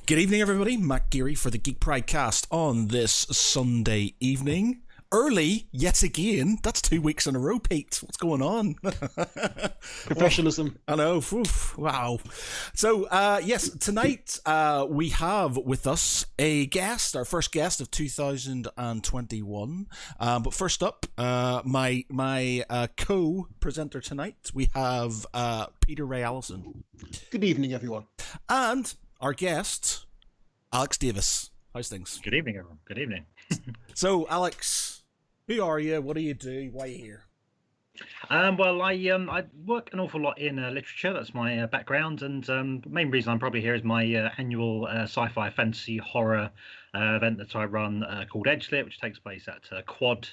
Good evening, everybody. Matt Geary for the Geek Pridecast on this Sunday evening. Early, yet again. That's 2 weeks in a row, Pete. What's going on? Professionalism. I know. Oof, wow. So, yes, tonight we have with us a guest, our first guest of 2021. But first up, my co-presenter tonight, we have Peter Ray Allison. Good evening, everyone. And our guest, Alex Davis. How's things? Good evening, everyone. Good evening. So, Alex, who are you? What do you do? Why are you here? Well, I work an awful lot in literature. That's my background, and the main reason I'm probably here is my annual sci-fi, fantasy, horror event that I run called Edgelit, which takes place at Quad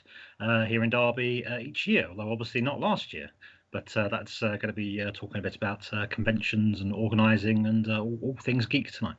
here in Derby each year. Although obviously not last year. But that's going to be talking a bit about conventions and organising and all things geek tonight.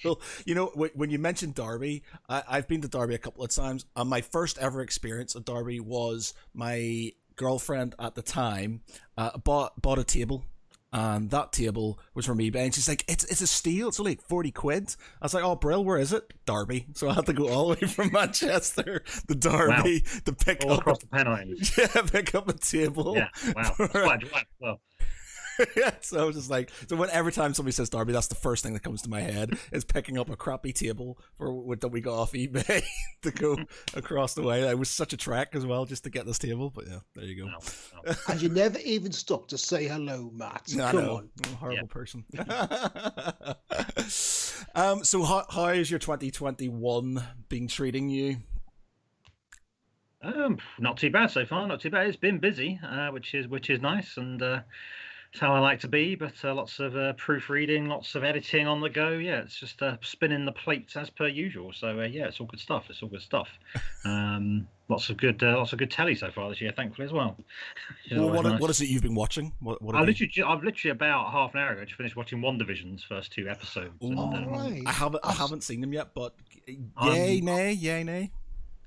Cool. You know, when you mentioned Derby, I've been to Derby a couple of times. My first ever experience at Derby was my girlfriend at the time bought a table. And that table was from eBay, and she's like, "It's a steal. It's only like 40 quid." I was like, "Oh, Brill, where is it?" Derby. So I had to go all the way from Manchester to Derby to pick all up across the Pennines. Yeah, pick up a table. Yeah, wow. That's quite well. Yeah, so I was just like, every time somebody says Derby, that's the first thing that comes to my head is picking up a crappy table that we got off eBay to go across the way. It was such a trek as well just to get this table, but yeah, there you go. No. And you never even stopped to say hello, Matt. No, Come on. I'm a horrible person. So how is your 2021 been treating you? Not too bad so far. Not too bad. It's been busy, which is nice, and it's how I like to be. But lots of proofreading, lots of editing on the go. Yeah, it's just spinning the plates as per usual. So yeah, it's all good stuff. Lots of good telly so far this year, thankfully as well. What is it you've been watching? I've literally about half an hour ago just finished watching WandaVision's first 2 episodes. Right. I haven't seen them yet, but yay, nay.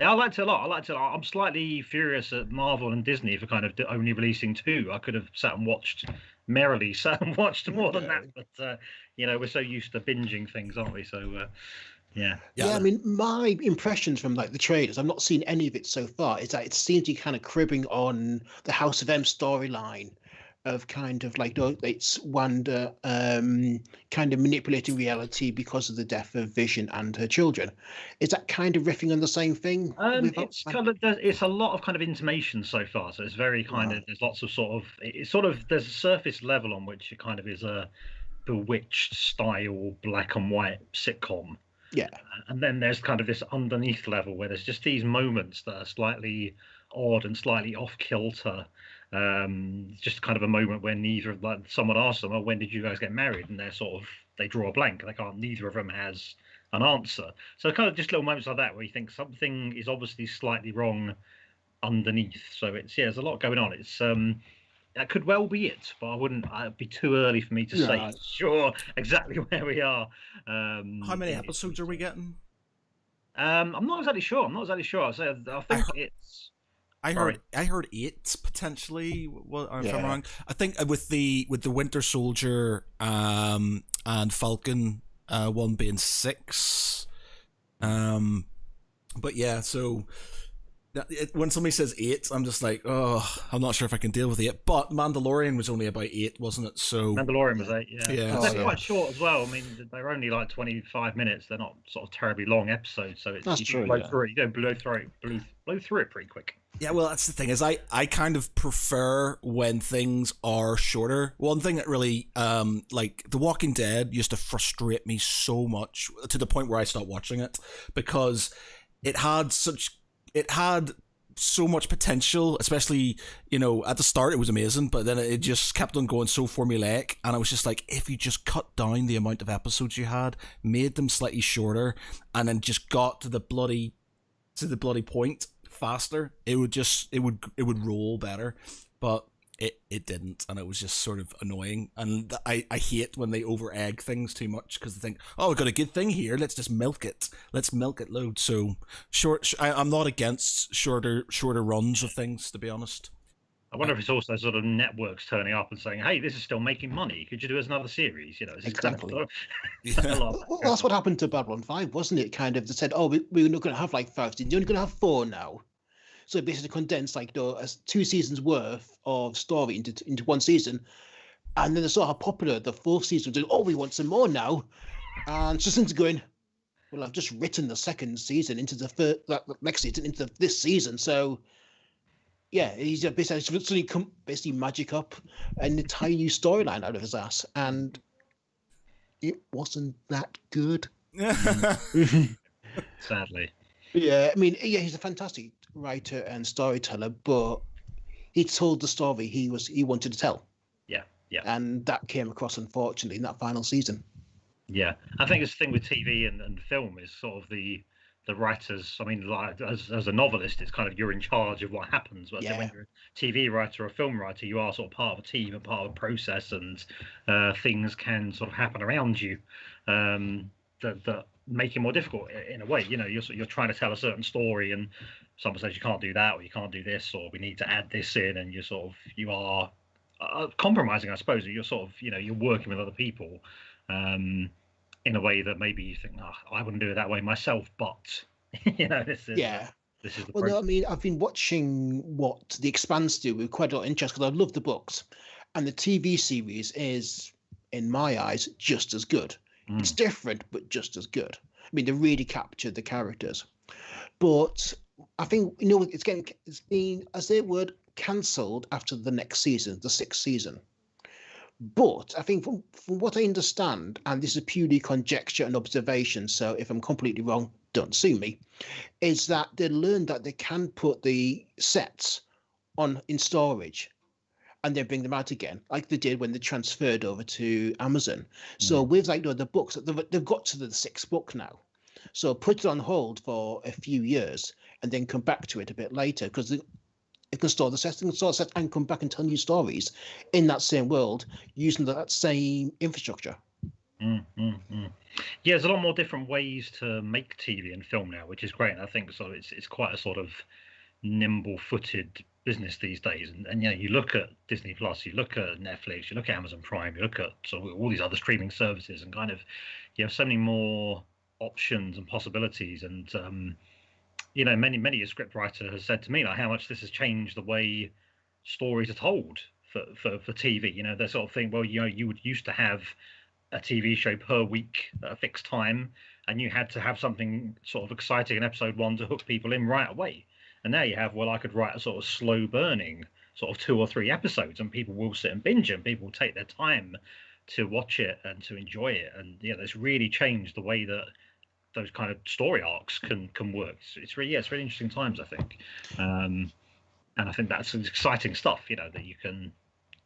Yeah, I liked it a lot. I'm slightly furious at Marvel and Disney for kind of only releasing 2. I could have sat and watched more than that. But we're so used to binging things, aren't we? So yeah. I mean, my impressions from like the trailers, I've not seen any of it so far, is that it seems to be kind of cribbing on the House of M storyline of kind of like it's Wanda kind of manipulating reality because of the death of Vision and her children. Is that kind of riffing on the same thing? It's a lot of kind of intimation so far. So it's very kind of there's lots of there's a surface level on which it kind of is a Bewitched style black and white sitcom. Yeah. And then there's kind of this underneath level where there's just these moments that are slightly odd and slightly off kilter. Just kind of a moment where someone asks them, "Oh, when did you guys get married?" And they draw a blank. Neither of them has an answer. So kind of just little moments like that where you think something is obviously slightly wrong underneath. So there's a lot going on. It's that could well be it, but it'd be too early for me to say sure exactly where we are. How many episodes are we getting? I'm not exactly sure. I think it's. I heard 8 potentially. Well, if I'm wrong, I think with the Winter Soldier and Falcon one being 6. But yeah, so when somebody says 8, I'm just like, oh, I'm not sure if I can deal with 8. But Mandalorian was only about 8, wasn't it? So Mandalorian was 8, yeah. They're quite short as well. I mean, they're only like 25 minutes. They're not sort of terribly long episodes, so it's you blow through it pretty quick. Yeah, well, that's the thing is I kind of prefer when things are shorter. One thing that really, like The Walking Dead used to frustrate me so much to the point where I stopped watching it because it had so much potential, especially, at the start it was amazing, but then it just kept on going so formulaic, and I was just like, if you just cut down the amount of episodes you had, made them slightly shorter, and then just got to the bloody point faster, it would roll better. But it didn't, and it was just sort of annoying. And I hate when they over egg things too much because they think, oh, we've got a good thing here, let's just milk it loads. So I'm not against shorter runs of things, to be honest. I wonder if it's also sort of networks turning up and saying, "Hey, this is still making money. Could you do as another series?" You know, this Exactly. is kind of a lot. Well, that's what happened to Babylon 5, wasn't it? Kind of, they said, oh, we're not going to have like 5 seasons. You're only going to have 4 now. So it basically condensed like 2 seasons worth of story into one season. And then they saw how popular the 4th season was. Oh, we want some more now. And Justin's going, well, I've just written the 2nd season into the next season into this season. So yeah, he's basically basically magic up an entire new storyline out of his ass, and it wasn't that good. Sadly. Yeah, I mean, yeah, he's a fantastic writer and storyteller, but he told the story he wanted to tell. Yeah. And that came across, unfortunately, in that final season. Yeah, I think it's the thing with TV and film is sort of the writers. I mean, like as a novelist, it's kind of you're in charge of what happens. But I think when you're a TV writer or a film writer, you are sort of part of a team and part of a process, and things can sort of happen around you that make it more difficult in a way. You know, you're trying to tell a certain story, and someone says you can't do that, or you can't do this, or we need to add this in, and you are compromising, I suppose. You're sort of you're working with other people. In a way that maybe you think, I wouldn't do it that way myself, but this is this is the well, no, I mean, I've been watching what The Expanse do with quite a lot of interest because I love the books, and the TV series is, in my eyes, just as good. It's different, but just as good. I mean, they really captured the characters, but I think it's been, as they would, cancelled after the next season, the 6th season. But I think from what I understand, and this is purely conjecture and observation, so if I'm completely wrong, don't sue me, is that they learned that they can put the sets in storage and then bring them out again, like they did when they transferred over to Amazon. So with the books, they've got to the 6th book now. So put it on hold for a few years and then come back to it a bit later, because it can store the sets, and come back and tell new stories in that same world using that same infrastructure. Yeah, there's a lot more different ways to make TV and film now, which is great. And I think so. It's quite a sort of nimble-footed business these days. And you look at Disney Plus, you look at Netflix, you look at Amazon Prime, you look at sort of all these other streaming services, and kind of you have so many more options and possibilities. And many a script writer has said to me like how much this has changed the way stories are told for TV. They sort of think, well, you would used to have a TV show per week at a fixed time, and you had to have something sort of exciting in episode 1 to hook people in right away. And now you have, well, I could write a sort of slow burning sort of 2 or 3 episodes, and people will sit and binge them. People will take their time to watch it and to enjoy it. And that's really changed the way that those kind of story arcs can work. It's really interesting times, I think. And I think that's exciting stuff, that you can,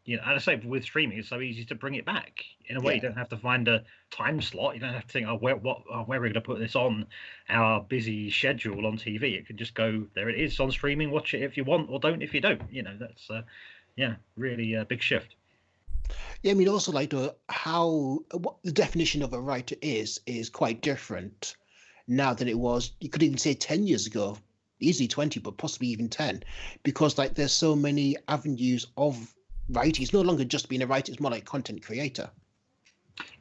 and I say with streaming, it's so easy to bring it back in a way. You don't have to find a time slot. You don't have to think, where are we going to put this on our busy schedule on TV? It can just go, there it is on streaming. Watch it if you want, or don't if you don't. That's really a big shift. Yeah, I mean, also what the definition of a writer is quite different now than it was. You could even say 10 years ago, easily 20, but possibly even 10, because there's so many avenues of writing. It's no longer just being a writer; it's more like content creator.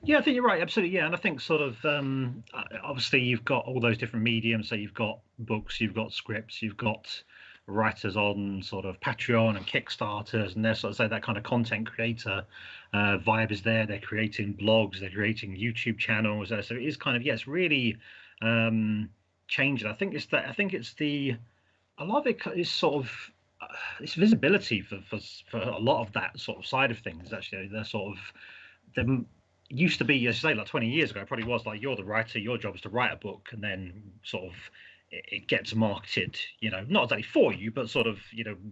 Yeah, I think you're right. Absolutely, yeah. And I think sort of obviously you've got all those different mediums. So you've got books, you've got scripts, you've got writers on sort of Patreon and Kickstarters, and they're sort of say that kind of content creator vibe is there. They're creating blogs, they're creating YouTube channels. So it is kind of it's really changing. I think it's a lot of it is sort of it's visibility for a lot of that sort of side of things. Actually, they're sort of them. Used to be, as you say, like 20 years ago, it probably was like you're the writer, your job is to write a book, and then sort of it gets marketed, not exactly for you, but sort of,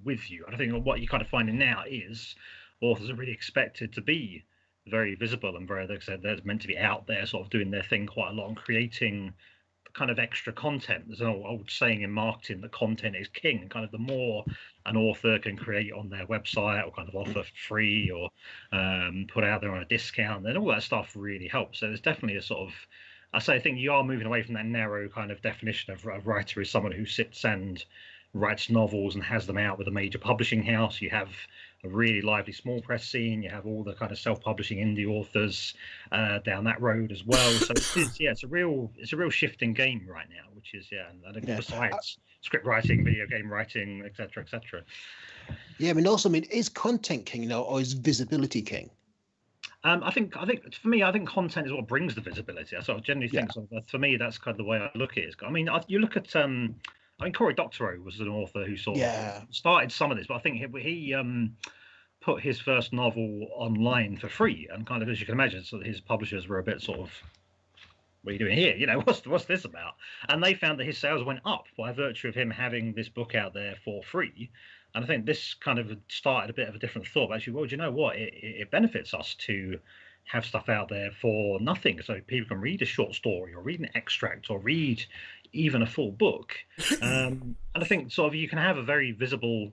with you. And I think what you're kind of finding now is authors are really expected to be very visible and very, like I said, they're meant to be out there sort of doing their thing quite a lot and creating kind of extra content. There's an old saying in marketing that content is king, and kind of the more an author can create on their website or kind of offer free or put out there on a discount, then all that stuff really helps. So there's definitely a sort of, I think you are moving away from that narrow kind of definition of a writer as someone who sits and writes novels and has them out with a major publishing house. You have a really lively small press scene. You have all the kind of self-publishing indie authors down that road as well. So it's a real shifting game right now, which is and I think besides script writing, video game writing, etc., etc. Yeah, is content king, or is visibility king? I think for me, I think content is what brings the visibility. I sort of generally think for me, that's kind of the way I look at it. I mean, you look at Cory Doctorow was an author who sort of started some of this, but I think he put his first novel online for free, and kind of, as you can imagine, so his publishers were a bit sort of, what are you doing here? What's this about? And they found that his sales went up by virtue of him having this book out there for free. And I think this kind of started a bit of a different thought. Actually, well, do you know what? It benefits us to have stuff out there for nothing, so people can read a short story or read an extract or read even a full book. And I think sort of you can have a very visible,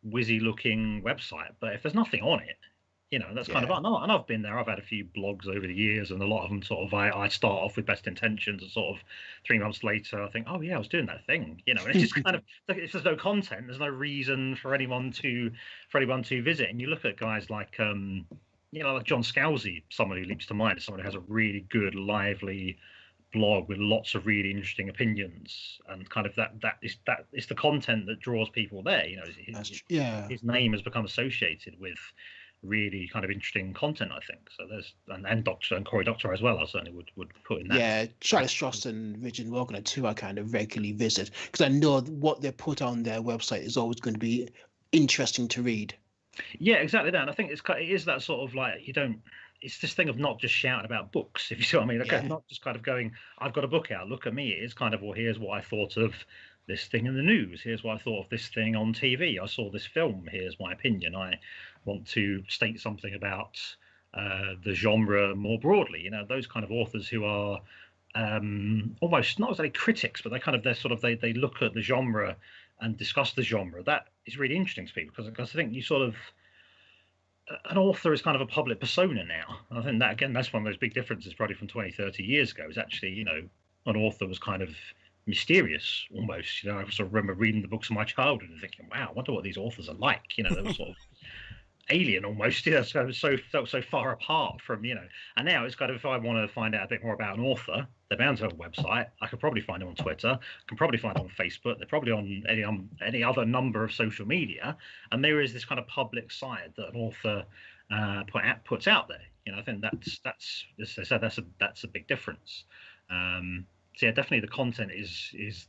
whizzy-looking website, but if there's nothing on it, that's kind of, and I've been there. I've had a few blogs over the years, and a lot of them sort of, I start off with best intentions, and sort of 3 months later, I think, oh yeah, I was doing that thing, and it's just kind of, if there's no content, there's no reason for anyone to visit. And you look at guys like, like John Scalzi, someone who leaps to mind, someone who has a really good, lively blog with lots of really interesting opinions, and kind of that is the content that draws people there. His name has become associated with really kind of interesting content, I think. So there's and Cory Doctorow as well, I certainly would put in that. Yeah, Charlie Stross and Richard Morgan are two I kind of regularly visit, because I know what they put on their website is always going to be interesting to read. Yeah, exactly that. And I think it is that sort of like, it's this thing of not just shouting about books, if you see what I mean. Like, not just kind of going, I've got a book out, look at me. It is kind of, well, here's what I thought of this thing in the news. Here's what I thought of this thing on TV. I saw this film. Here's my opinion. I want to state something about the genre more broadly. Those kind of authors who are almost not exactly critics, but they look at the genre and discuss the genre. That is really interesting to people, because I think you sort of, an author is kind of a public persona now. And I think that, again, that's one of those big differences probably from 20, 30 years ago, is actually, an author was kind of mysterious almost. I sort of remember reading the books of my childhood and thinking, wow, I wonder what these authors are like. They were sort of alien almost, so felt so far apart from, and now it's kind of, if I want to find out a bit more about an author, they're bound to have a website. I could probably find them on Twitter, I can probably find them on Facebook, they're probably on any other number of social media, and there is this kind of public side that an author puts out there. I think that's as I said, that's a big difference. So yeah, definitely the content is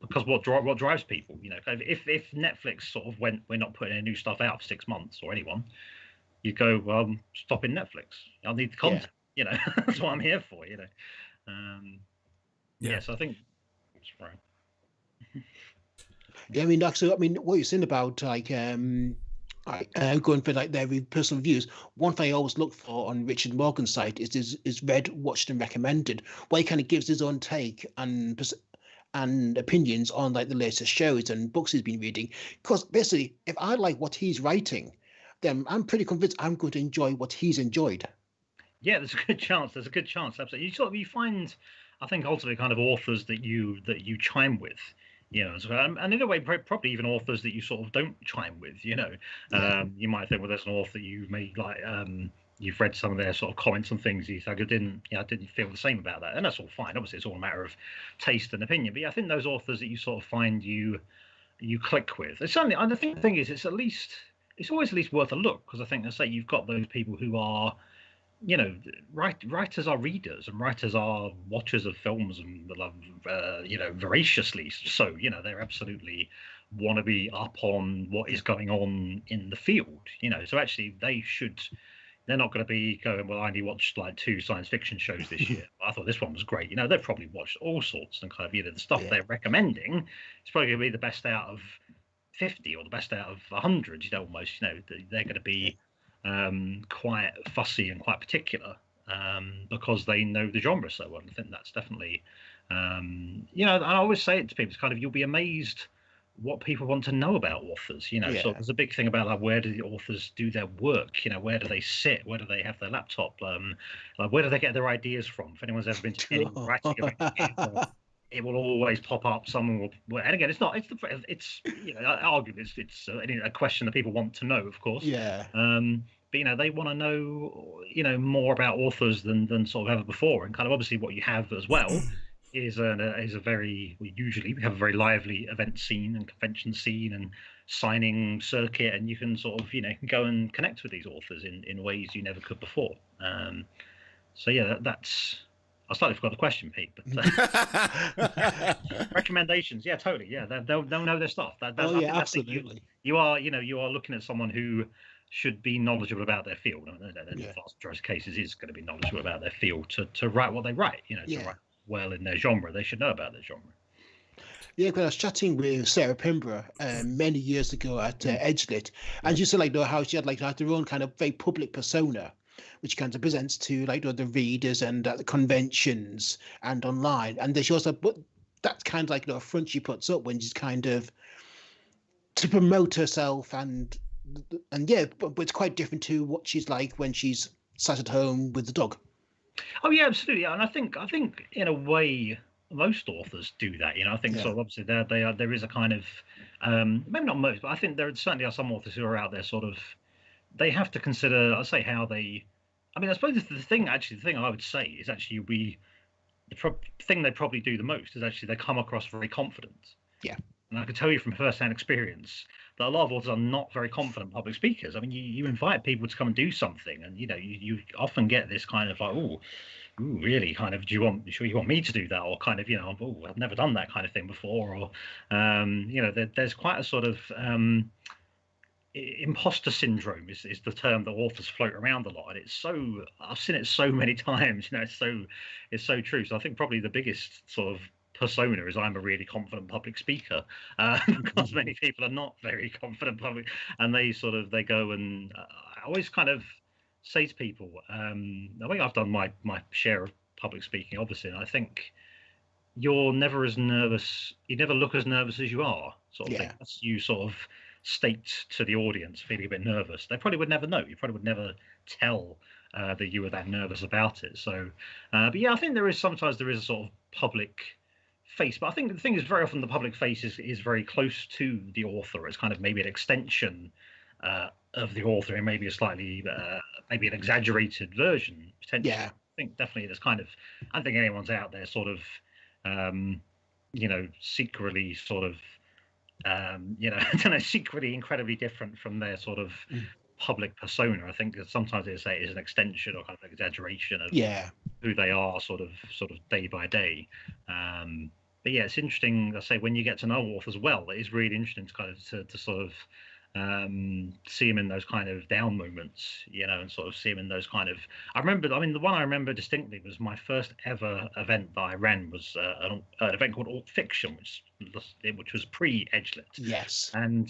because what drives people. If Netflix sort of went, we're not putting any new stuff out for 6 months, or anyone, you go, well, stopping Netflix. I need the content. That's what I'm here for. So I think that's right. Yeah, what you're saying about going for like their personal reviews. One thing I always look for on Richard Morgan's site is read, watched, and recommended, where he kind of gives his own take and opinions on like the latest shows and books he's been reading. Because basically, if I like what he's writing, then I'm pretty convinced I'm going to enjoy what he's enjoyed. Yeah, there's a good chance. Absolutely. You find, I think, ultimately kind of authors that you chime with. And in a way, probably even authors that you sort of don't chime with. You might think, well, there's an author you may like. You've read some of their sort of comments and things. You think, I didn't feel the same about that, and that's all fine. Obviously, it's all a matter of taste and opinion. But yeah, I think those authors that you sort of find you click with. It's certainly, and the thing is, it's always at least worth a look, because I think, as I say, you've got those people who are, writers are readers, and writers are watchers of films, and voraciously so. They're absolutely want to be up on what is going on in the field. So actually they're not going to be going, well, I only watched like 2 science fiction shows this year. I thought this one was great. They've probably watched all sorts, and kind of the stuff they're recommending is probably going to be the best out of 50 or the best out of 100. Almost. They're going to be quite fussy and quite particular because they know the genre so well. I think that's definitely, and I always say it to people. It's kind of, you'll be amazed what people want to know about authors. So there's a big thing about like, where do the authors do their work? Where do they sit? Where do they have their laptop? Like, where do they get their ideas from? If anyone's ever been to any writing event, it will always pop up. Someone will, and again, it's not. It's arguably it's a question that people want to know, of course. Yeah. But they want to know more about authors than sort of ever before, and kind of obviously what you have as well is a very usually we have a very lively event scene and convention scene and signing circuit, and you can sort of go and connect with these authors in ways you never could before. So yeah, that's. I slightly forgot the question, Pete. But recommendations, yeah, totally, yeah. They'll know their stuff. Absolutely. You are looking at someone who should be knowledgeable about their field. In the vast majority of cases, is going to be knowledgeable about their field to write what they write. To write well in their genre, they should know about their genre. Yeah, because I was chatting with Sarah Pembroke many years ago at Edgelit, and she said how she had her own kind of very public persona, which kind of presents to the readers and at the conventions and online. And then she also, but that's kind of a front she puts up when she's kind of to promote herself and yeah, but it's quite different to what she's like when she's sat at home with the dog. Oh yeah, absolutely. And I think in a way most authors do that. I think so. Obviously, there is a kind of maybe not most, but I think there certainly are some authors who are out there sort of. They have to consider. I say how they. I mean, I suppose the thing I would say is actually the thing they probably do the most is actually they come across very confident. Yeah. And I can tell you from first-hand experience that a lot of authors are not very confident public speakers. I mean, you invite people to come and do something, and you often get this kind of like, ooh, really, kind of, you want me to do that, or kind of, I've never done that kind of thing before, or there's quite a sort of imposter syndrome is the term that authors float around a lot, and I've seen it so many times. It's so true. So I think probably the biggest sort of persona is I'm a really confident public speaker, because many people are not very confident public, and they go and I always kind of say to people, I think I've done my share of public speaking, obviously, and I think you're never as nervous, you never look as nervous as you are, sort of thing. That's you sort of state to the audience feeling a bit nervous. They probably would never know. You probably would never tell that you were that nervous about it. So, but yeah, I think sometimes there is a sort of public face, but I think the thing is very often the public face is very close to the author. It's kind of maybe an extension of the author, and maybe a slightly maybe an exaggerated version potentially. I think definitely there's kind of, I don't think anyone's out there sort of secretly sort of I don't know, secretly incredibly different from their sort of public persona. I think that sometimes they say it is an extension or kind of exaggeration of who they are sort of day by day. But yeah, it's interesting. I say when you get to know authors well, it is really interesting to kind of to sort of see them in those kind of down moments, and sort of see them in those kind of. I mean, the one I remember distinctly was my first ever event that I ran was an event called Alt Fiction, which was pre-Edgelit. Yes. And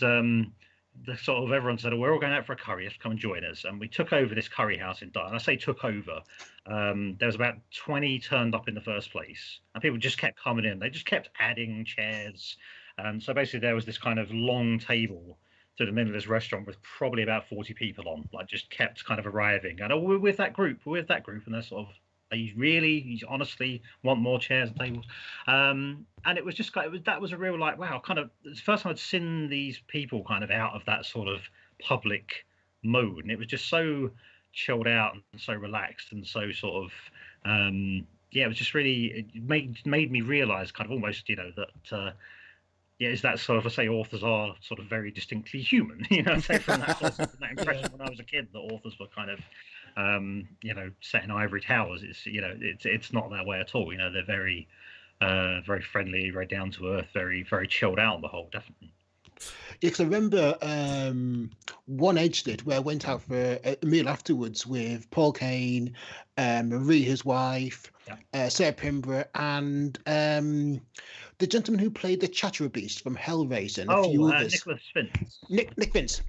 the sort of everyone said, "Oh, we're all going out for a curry. You have to come and join us." And we took over this curry house in Dun. And I say took over. There was about 20 turned up in the first place, and people just kept coming in. They just kept adding chairs. So basically, there was this kind of long table to the middle of this restaurant with probably about 40 people on, like just kept kind of arriving. And we're with that group, and they're sort of, you honestly want more chairs and tables? And it was just that was a real like, wow, kind of it's the first time I'd seen these people kind of out of that sort of public mode, and it was just so chilled out and so relaxed and so sort of it was just really, it made me realize kind of almost that is that sort of, I say authors are sort of very distinctly human, say from that sort of that impression when I was a kid that authors were kind of set in ivory towers. It's not that way at all. They're very very friendly, very down to earth, very very chilled out on the whole, definitely. Yeah, because I remember one Edgelit where I went out for a meal afterwards with Paul Kane, Marie, his wife, Sarah Pembroke, and the gentleman who played the Chatterer Beast from Hellraiser and a few others. Nicholas Vince. Nick Vince.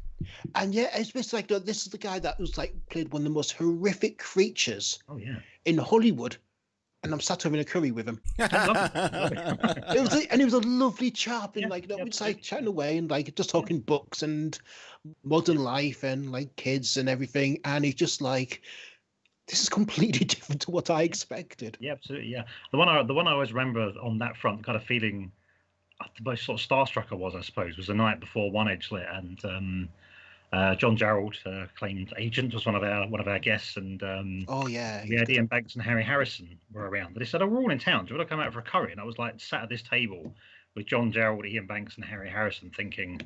And yeah, it's just like this is the guy that was like played one of the most horrific creatures in Hollywood. And I'm sat having a curry with him. He was a lovely chap, and we'd like chatting away and like just talking books and modern life and like kids and everything. And he's just like this is completely different to what I expected. Yeah, absolutely. Yeah, the one I always remember on that front, kind of feeling the most sort of starstruck I was, I suppose, was the night before One Edge Lit, and John Gerald, claimed agent, was one of our guests, and Oh yeah, we he's had good. Ian Banks and Harry Harrison were around. They said, "Oh, we're all in town. Do you want to come out for a curry?" And I was like, sat at this table with John Gerald, Ian Banks, and Harry Harrison, thinking,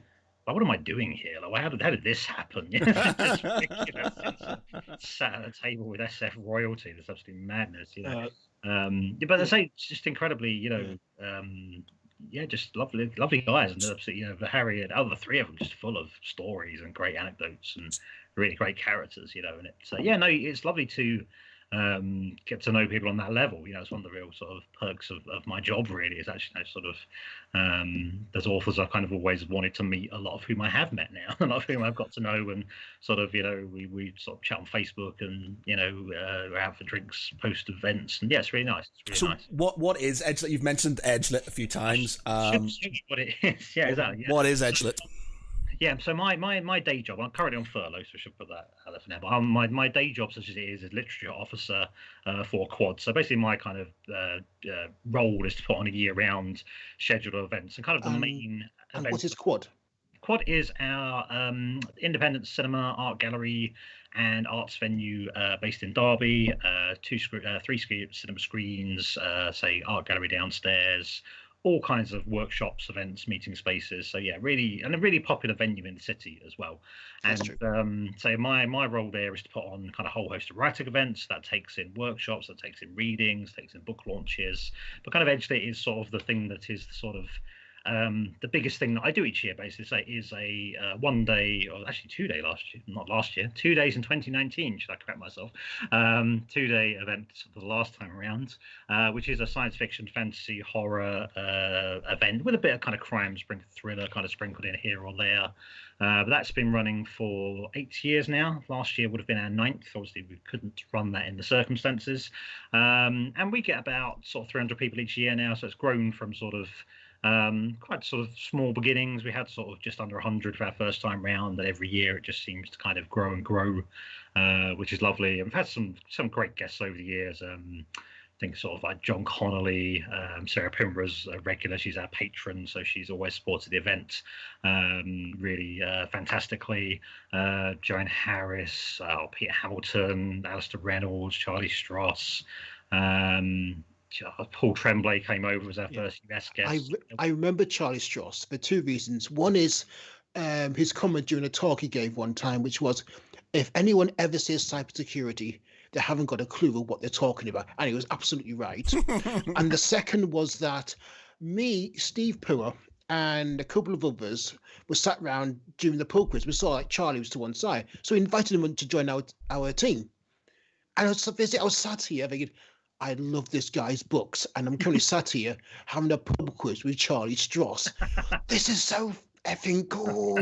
"Well, what am I doing here? Like, how did this happen?" Just ridiculous. Sat at a table with SF royalty. That's absolute madness, you know. But I say it's just incredibly, just lovely guys, and absolutely, the Harry and the three of them just full of stories and great anecdotes and really great characters, and it's it's lovely to get to know people on that level. It's one of the real sort of perks of my job, really, is actually sort of there's authors I kind of always wanted to meet, a lot of whom I have met now, a lot of whom I've got to know, and sort of we sort of chat on Facebook, and we're out for drinks post events, and it's really nice. It's really nice. What is Edgelit? You've mentioned Edgelit a few times. What it is, exactly. Yeah. What is Edgelit? Yeah, so my day job, I'm currently on furlough, so I should put that out there for now. But my day job, such as it is literature officer for Quad. So basically, my kind of role is to put on a year-round schedule of events, and kind of the main. And what is Quad? Quad is our independent cinema, art gallery, and arts venue based in Derby. Three cinema screens, say art gallery downstairs. All kinds of workshops, events, meeting spaces. So yeah, really, and a really popular venue in the city as well. And so my role there is to put on kind of a whole host of writing events. That takes in workshops, that takes in readings, takes in book launches. But kind of Edgelit is sort of the thing that is sort of the biggest thing that I do each year, basically, is a 1 day, or actually 2 day 2 days in 2019, should I correct myself, 2 day event for the last time around, which is a science fiction, fantasy, horror event with a bit of kind of crime, thriller kind of sprinkled in here or there. But that's been running for 8 years now. Last year would have been our 9th. Obviously, we couldn't run that in the circumstances. And we get about sort of 300 people each year now, so it's grown from sort of quite sort of small beginnings. We had sort of just under 100 for our first time round, and every year it just seems to kind of grow and grow, which is lovely. And we've had some great guests over the years. I think sort of like John Connolly, Sarah Pimbra's a regular. She's our patron, so she's always supported the event really fantastically. Joanne Harris, Peter Hamilton, Alistair Reynolds, Charlie Strauss. Paul Tremblay came over as our first US guest. I remember Charlie Strauss for two reasons. One is his comment during a talk he gave one time, which was, if anyone ever says cybersecurity, they haven't got a clue of what they're talking about. And he was absolutely right. And the second was that me, Steve Poor, and a couple of others were sat around during the pub quiz. We saw like Charlie was to one side. So we invited him to join our team. And I was sat here thinking, I love this guy's books, and I'm currently sat here having a pub quiz with Charlie Strauss. This is so effing cool.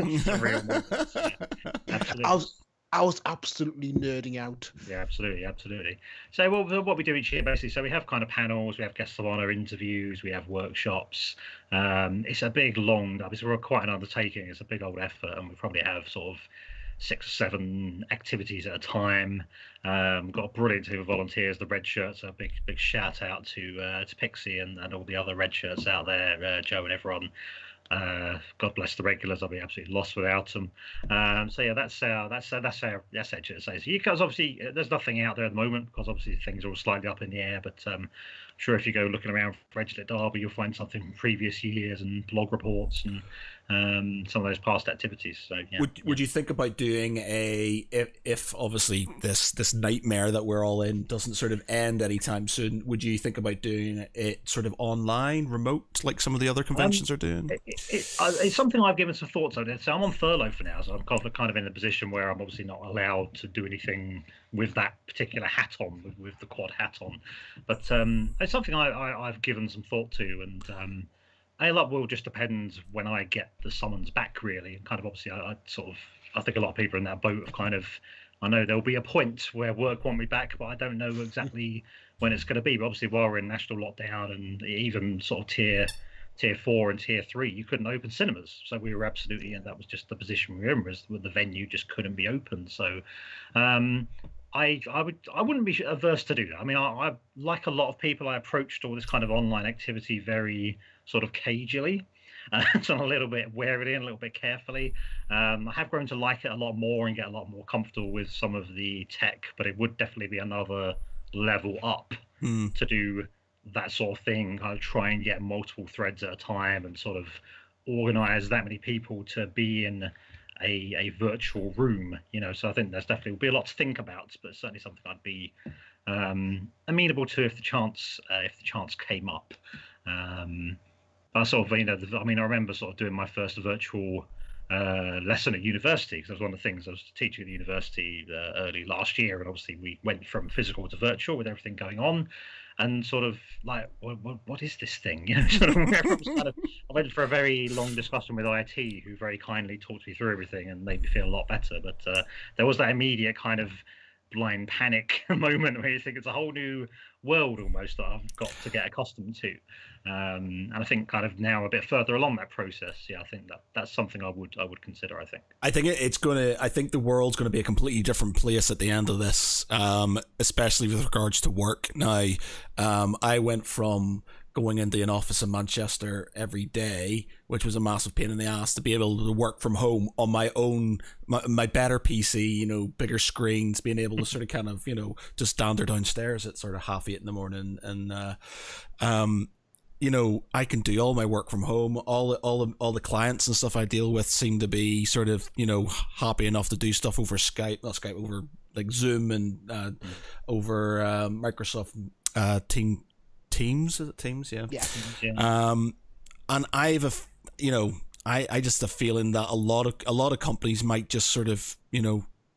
I was absolutely nerding out. Yeah, absolutely. So what we do each year, basically, so we have kind of panels, we have guests of honor, interviews, we have workshops. It's a big, long, we're quite an undertaking. It's a big old effort, and we probably have sort of 6 or 7 activities at a time. Got a brilliant team of volunteers. The red shirts, a big shout out to Pixie and all the other red shirts out there, Joe and everyone. God bless the regulars. I'll be absolutely lost without them. So yeah, that's Edgelit. So you guys, obviously there's nothing out there at the moment because obviously things are all slightly up in the air. But I'm sure if you go looking around for Edgelit Derby, you'll find something from previous years and blog reports and some of those past activities. So yeah. Would you think about doing if obviously this nightmare that we're all in doesn't sort of end anytime soon? Would you think about doing it sort of online, remote, like some of the other conventions are doing? It's something I've given some thoughts on. So I'm on furlough for now, so I'm kind of in a position where I'm obviously not allowed to do anything with that particular hat on, with the quad hat on. But it's something I've given some thought to, and a lot will just depend when I get the summons back, really. And kind of obviously, I think a lot of people are in that boat of kind of, I know there'll be a point where work want me back, but I don't know exactly when it's going to be. But obviously, while we're in national lockdown and even sort of tier 4 and tier 3, you couldn't open cinemas. So we were absolutely, and that was just the position we were in, was the venue just couldn't be open. So I wouldn't be averse to do that. I mean, I like a lot of people, I approached all this kind of online activity very sort of cagily, so a little bit warily and a little bit carefully. I have grown to like it a lot more and get a lot more comfortable with some of the tech, but it would definitely be another level up to do that sort of thing. Kind of try and get multiple threads at a time and sort of organize that many people to be in a virtual room, so I think there's definitely will be a lot to think about, but certainly something I'd be amenable to if the chance came up. I sort of, I remember sort of doing my first virtual lesson at university, because that was one of the things I was teaching at the university early last year, and obviously we went from physical to virtual with everything going on, and sort of like, what is this thing? I went for a very long discussion with IT, who very kindly talked me through everything and made me feel a lot better. But there was that immediate kind of blind panic moment where you think it's a whole new world almost that I've got to get accustomed to. And I think kind of now a bit further along that process, I think that's something I would consider. I think the world's gonna be a completely different place at the end of this, especially with regards to work. Now, I went from going into an office in Manchester every day, which was a massive pain in the ass, to be able to work from home on my own, my better PC, bigger screens, being able to sort of kind of, just stand downstairs at sort of 8:30 in the morning, and I can do all my work from home. All the clients and stuff I deal with seem to be sort of, happy enough to do stuff over over like Zoom and over Microsoft Teams. Is it Teams? Yeah. And I've I just have a feeling that a lot of companies might just sort of,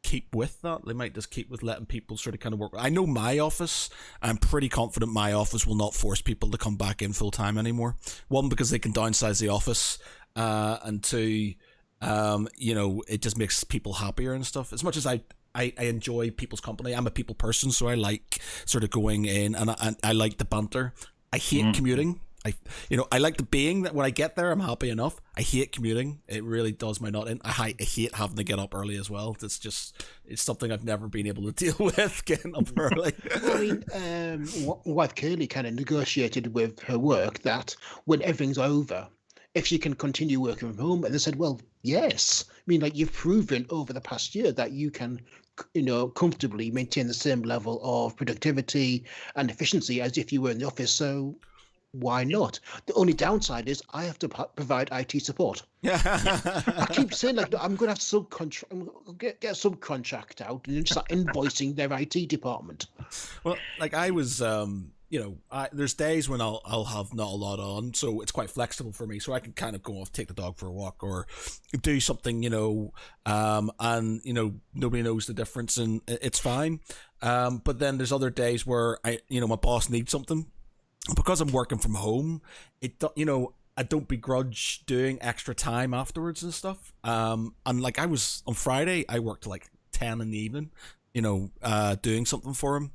keep with that. They might just keep with letting people sort of kind of work. I know my office, I'm pretty confident my office will not force people to come back in full time anymore. One, because they can downsize the office, and two, it just makes people happier and stuff. As much as I enjoy people's company, I'm a people person, so I like sort of going in, and I like the banter. I hate commuting. I like the being that when I get there, I'm happy enough. I hate commuting. It really does my nut in. I hate having to get up early as well. It's something I've never been able to deal with, getting up early. I mean, wife Curly kind of negotiated with her work that when everything's over, if she can continue working from home, and they said, well, yes. I mean, like, you've proven over the past year that you can, comfortably maintain the same level of productivity and efficiency as if you were in the office. So why not? The only downside is I have to provide IT support. I keep saying, like, I'm going to have to get a subcontract out and start invoicing their IT department. Well, like I was, there's days when I'll have not a lot on, so it's quite flexible for me. So I can kind of go off, take the dog for a walk, or do something, and nobody knows the difference, and it's fine. But then there's other days where my boss needs something. Because I'm working from home, I don't begrudge doing extra time afterwards and stuff. And like on Friday, I worked till like 10 in the evening, doing something for him,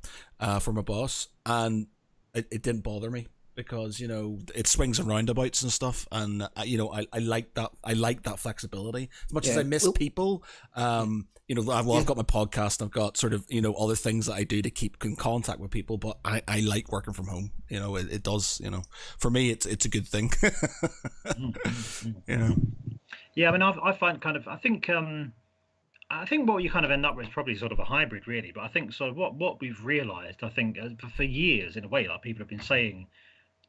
for my boss, and it didn't bother me because it swings and roundabouts and stuff, and I like that. I like that flexibility as much as I miss people. I've got my podcast, and I've got sort of other things that I do to keep in contact with people, but I like working from home. It does, for me it's a good thing. Yeah, I mean, I find kind of, I think what you kind of end up with is probably sort of a hybrid, really. But I think sort of what we've realised, I think, for years, in a way, like people have been saying,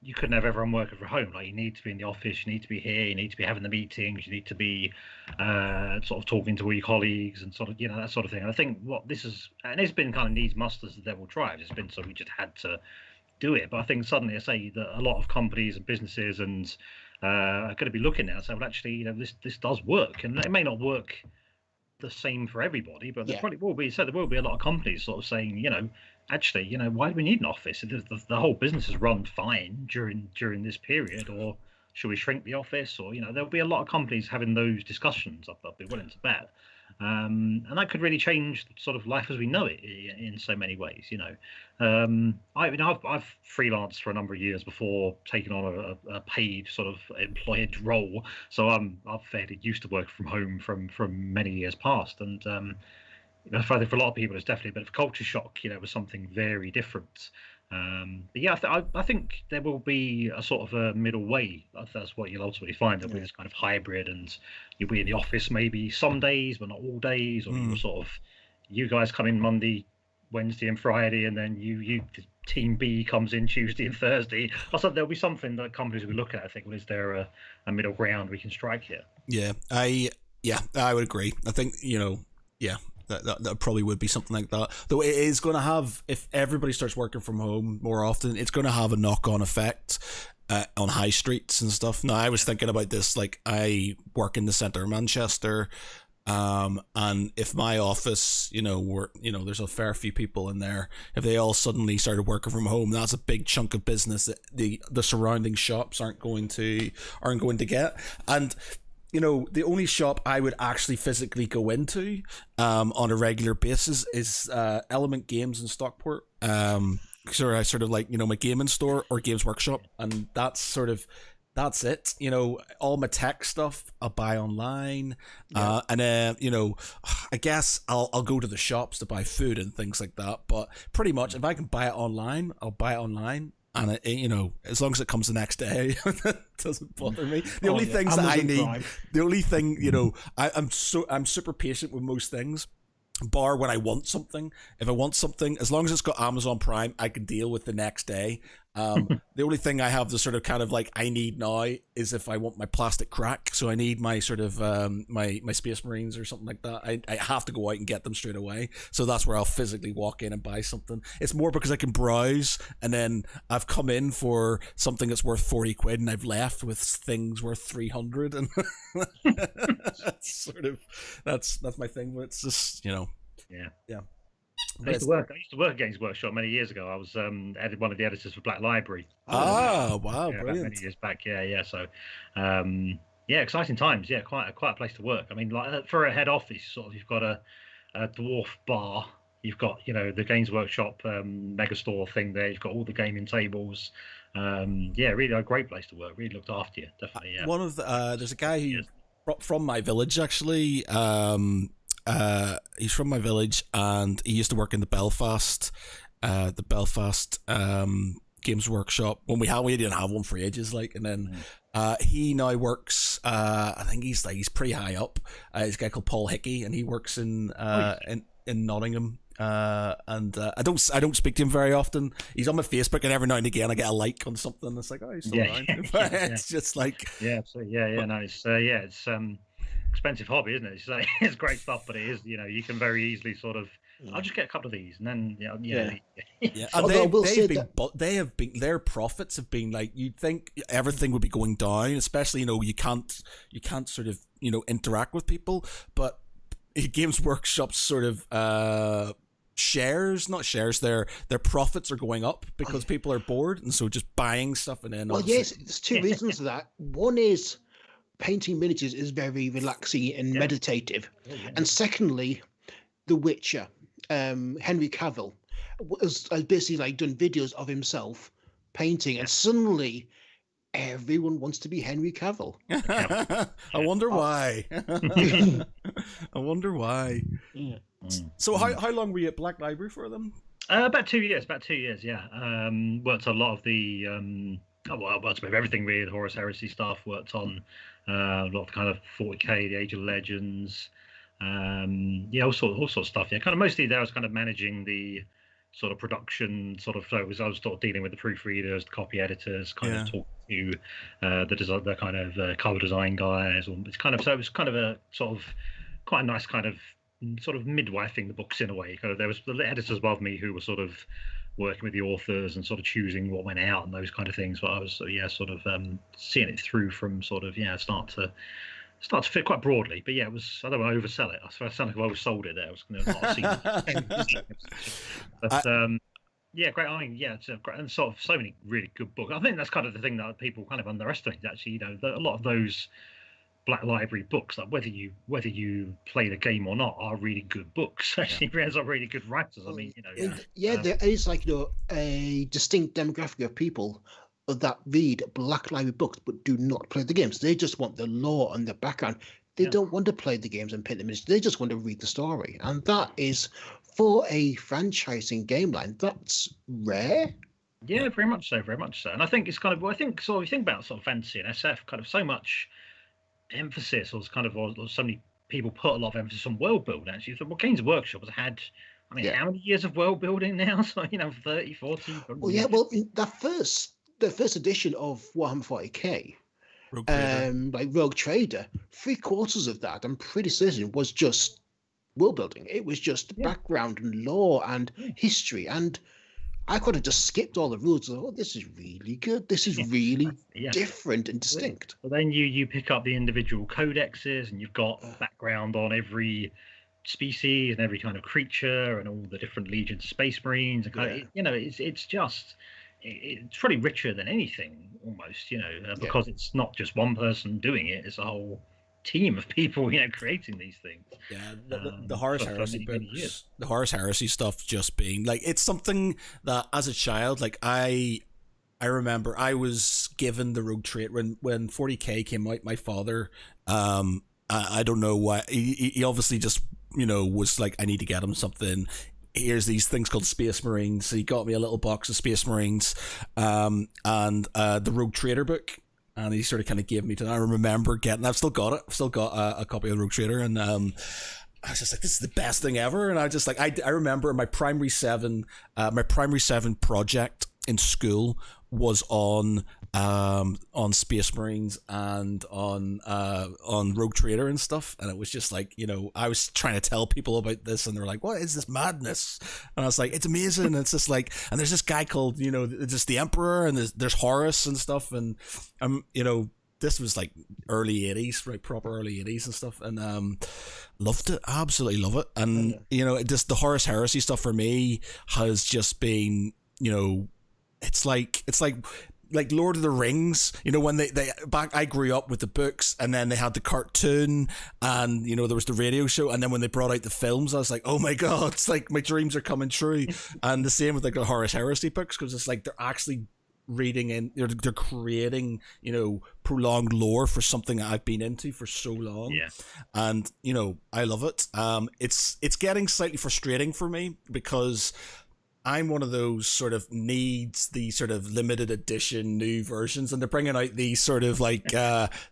you couldn't have everyone working from home. Like, you need to be in the office, you need to be here, you need to be having the meetings, you need to be sort of talking to all your colleagues and sort of, that sort of thing. And I think what this is, and it's been kind of needs must as the devil drives. It's been so we just had to do it. But I think suddenly I say that a lot of companies and businesses and are going to be looking now and say, well, actually, this does work. And it may not work the same for everybody, but there probably will be. So there will be a lot of companies sort of saying, actually, why do we need an office? The whole business is run fine during this period, or should we shrink the office? Or there'll be a lot of companies having those discussions. I'll be willing to bet, and that could really change sort of life as we know it in so many ways. I've freelanced for a number of years before taking on a paid sort of employed role, so I'm fairly used to working from home from many years past, and I think for a lot of people, it's definitely a bit of a culture shock. It was something very different. But yeah, I think there will be a sort of a middle way. That's what you'll ultimately find. There'll be this kind of hybrid, and you'll be in the office maybe some days, but not all days, or you'll sort of, you guys come in Monday, Wednesday, and Friday, and then you Team B comes in Tuesday and Thursday. Also, there'll be something that companies will look at. I think, well, is there a middle ground we can strike here? Yeah, I would agree. I think that probably would be something like that. Though it is going to have, if everybody starts working from home more often, it's going to have a knock-on effect on high streets and stuff. Now, I was thinking about this. Like, I work in the centre of Manchester. And if my office, there's a fair few people in there, if they all suddenly started working from home, that's a big chunk of business that the surrounding shops aren't going to get. And the only shop I would actually physically go into on a regular basis is Element Games in Stockport. So I sort of like, my gaming store or Games Workshop, and that's it. All my tech stuff I'll buy online. And then, I guess I'll go to the shops to buy food and things like that. But pretty much if I can buy it online, I'll buy it online. And as long as it comes the next day, it doesn't bother me. The only things that I need, Prime. The only thing, I'm super patient with most things, bar when I want something. If I want something, as long as it's got Amazon Prime, I can deal with the next day. The only thing I have the sort of kind of like I need now is if I want my plastic crack. So I need my sort of my Space Marines or something like that. I have to go out and get them straight away. So that's where I'll physically walk in and buy something. It's more because I can browse, and then I've come in for something that's worth 40 quid and I've left with things worth 300, and that's my thing. It's just yeah. I used to work at Games Workshop many years ago. I was one of the editors for Black Library. Wow, brilliant! Many years back, yeah. So, exciting times. Yeah, quite a place to work. I mean, like for a head office, sort of, you've got a dwarf bar. You've got the Games Workshop mega store thing there. You've got all the gaming tables. Really a great place to work. Really looked after you, definitely. Yeah. One of the there's a guy who from my village actually. He's from my village, and he used to work in the Belfast Games Workshop when we didn't have one for ages, like, and then he now works. I think he's pretty high up. He's a guy called Paul Hickey, and he works in Nottingham. And I don't speak to him very often. He's on my Facebook, and every now and again I get a like on something. It's like, oh, he's still around. It's just like absolutely, no, it's expensive hobby, isn't it? It's great stuff, but it is, you can very easily sort of, I'll just get a couple of these, and then And their profits have been like, you'd think everything would be going down, especially you can't sort of interact with people, but Games Workshop's sort of not shares, their profits are going up because people are bored, and so just buying stuff and then yes, there's two reasons for that. One is painting miniatures is very relaxing and meditative. And secondly, The Witcher, Henry Cavill has basically done videos of himself painting, and suddenly everyone wants to be Henry Cavill. I wonder why. I wonder why. Yeah. So how long were you at Black Library for them? About 2 years. Yeah. Worked on a lot of the worked with everything really, the Horus Heresy stuff. Worked on a lot of kind of 40k, the Age of Legends, all sorts of stuff. Yeah, kind of mostly there I was kind of managing the sort of production, I was sort of dealing with the proofreaders, the copy editors, kind of talking to the kind of cover design guys. It was kind of a sort of quite a nice kind of sort of midwifing the books in a way. Kind of there was the editors above me who were sort of working with the authors and sort of choosing what went out and those kind of things. But I was sort of seeing it through from sort of start to fit quite broadly. But it was, I don't want to oversell it. I sound like I oversold it there. I was going to but great. I mean, it's a great, and sort of so many really good books. I think that's kind of the thing that people kind of underestimate. Actually, a lot of those Black Library books, like whether you play the game or not, are really good books. Actually, brands are really good writers. I mean, there is a distinct demographic of people that read Black Library books but do not play the games. They just want the lore and the background. They don't want to play the games and pick them. They just want to read the story, and that is, for a franchising game line, that's rare. Yeah, very much so, very much so. And I think it's kind of, I think, so if you think about sort of fantasy and SF, kind of so much emphasis, or kind of, or so many people put a lot of emphasis on world building. Actually, so what Games Workshop has had, I mean, how many years of world building now? So, 30, 40. Well, yeah, well, the first edition of Warhammer 40k, like Rogue Trader, 3/4 of that, I'm pretty certain, was just world building. It was just background and lore and history, and I could have just skipped all the rules. Oh, this is really good. This is really different and distinct. But then you pick up the individual codexes, and you've got background on every species and every kind of creature and all the different legions of Space Marines. And kind of, it's probably richer than anything almost, because it's not just one person doing it. It's a whole team of people, creating these things. Yeah, the Horus Heresy books, the Horus Heresy stuff, just being like, it's something that as a child, like I remember I was given the Rogue Trait when 40k came out. My father, I don't know why, he obviously just was like, I need to get him something. Here's these things called Space Marines. So he got me a little box of Space Marines, and the Rogue Trader book. And he sort of kind of gave me to. I remember getting. I've still got it. I've still got a copy of Rogue Trader, and I was just like, "This is the best thing ever." And I just like, I remember my primary 7 project in school was on Space Marines and on Rogue Trader and stuff, and it was just like, I was trying to tell people about this, and they're like, "What is this madness?" And I was like, "It's amazing." And it's just like, and there's this guy called just the Emperor, and there's Horus and stuff, and this was like early 80s, right, proper early 80s and stuff, and loved it, absolutely love it. And just the Horus Heresy stuff for me has just been, it's like Lord of the Rings, when they back, I grew up with the books, and then they had the cartoon, and there was the radio show, and then when they brought out the films, I was like, oh my god, it's like my dreams are coming true. And the same with like the Horus Heresy books, because it's like they're actually reading and they're creating prolonged lore for something that I've been into for so long. And I love it. It's getting slightly frustrating for me, because I'm one of those sort of needs the sort of limited edition new versions, and they're bringing out these sort of like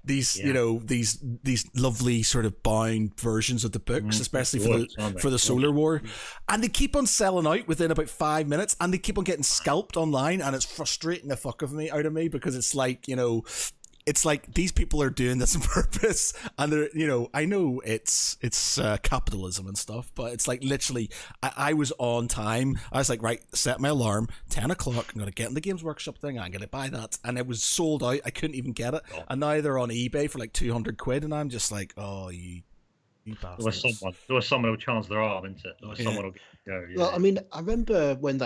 these these lovely sort of bound versions of the books, especially for the Solar War, and they keep on selling out within about 5 minutes, and they keep on getting scalped online, and it's frustrating the fuck out of me, because it's like it's like these people are doing this on purpose, and they're I know it's capitalism and stuff, but it's like literally I was on time. I was like, right, set my alarm 10 o'clock, I'm gonna get in the Games Workshop thing, I'm gonna buy that, and it was sold out. I couldn't even get it, and now they're on eBay for like 200 quid, and I'm just like, oh, you bastards. There was someone who'll chance their arm, isn't it? There was someone who'll go. Yeah. Well, I mean, I remember when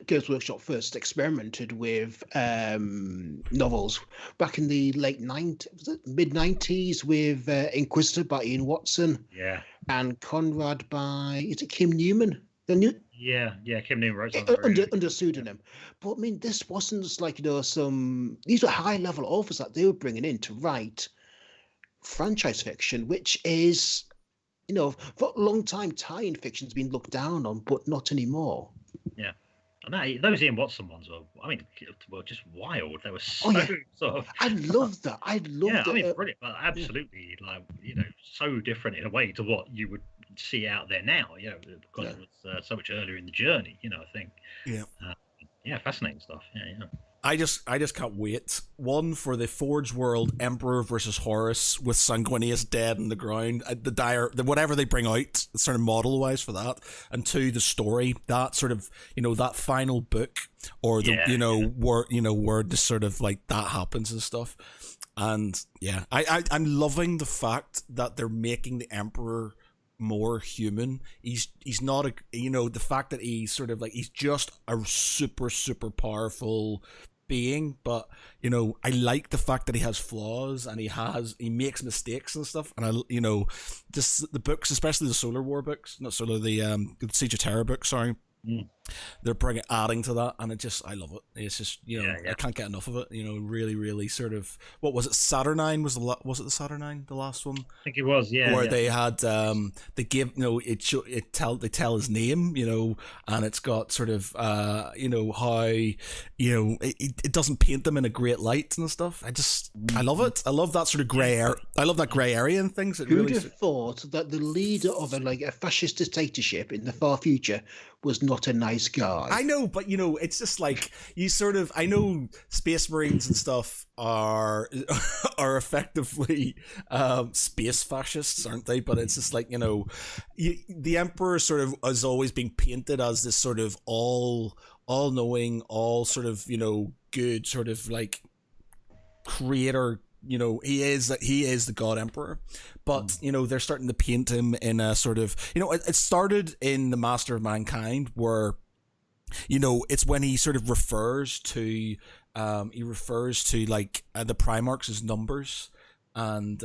Games Workshop first experimented with novels back in the late mid 90s with Inquisitor by Ian Watson, and Conrad by, is it Kim Newman? Kim Newman wrote under pseudonym. But I mean, this wasn't like these were high level authors that they were bringing in to write franchise fiction, which is for a long time tie-in fiction's been looked down on, but not anymore. And those Ian Watson ones were just wild. They were so sort of. I love that. I love that. I mean, brilliant, but absolutely, so different in a way to what you would see out there now. Because it was so much earlier in the journey. I think. Fascinating stuff. I just can't wait. One, for the Forge World Emperor versus Horus with Sanguinius dead in the ground, whatever they bring out, sort of model wise for that. And two, the story, that sort of that final book, or the where the sort of like that happens and stuff. And I'm loving the fact that they're making the Emperor more human. He's not the fact that he's sort of like, he's just a super powerful being, but I like the fact that he has flaws, and he makes mistakes and stuff, and I just the books, especially the Solar War books, not Solar, the Siege of Terror books, sorry. they're adding to that, and I love it. It's just, I can't get enough of it. Really, really sort of, what was it? Saturnine was it the Saturnine, the last one? I think it was, yeah. Where they had they give they tell his name, and it's got sort of how it doesn't paint them in a great light and stuff. I love it. I love that sort of grey area. I love that grey area and things. Who'd have thought that the leader of a fascist dictatorship in the far future was not a nice guy? I know, but it's just like I know Space Marines and stuff are effectively space fascists, aren't they? But it's just like, the Emperor sort of has always been painted as this sort of all knowing, all sort of, good sort of like creator. He is the God Emperor, but they're starting to paint him in a sort of, it started in The Master of Mankind, where it's when he sort of refers to like the Primarchs as numbers, and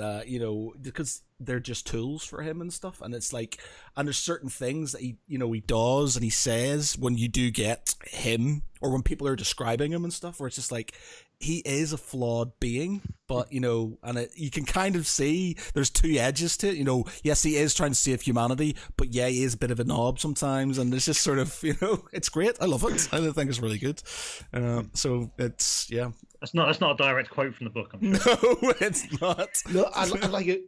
because they're just tools for him and stuff, and it's like, and there's certain things that he does and he says when you do get him, or when people are describing him and stuff, where it's just like, he is a flawed being, but and you can kind of see there's two edges to it. Yes, he is trying to save humanity, but yeah, he is a bit of a knob sometimes, and it's just sort of, it's great. I love it. I think it's really good. So it's, yeah. That's not a direct quote from the book, I'm sure. No, it's not. No, I like it.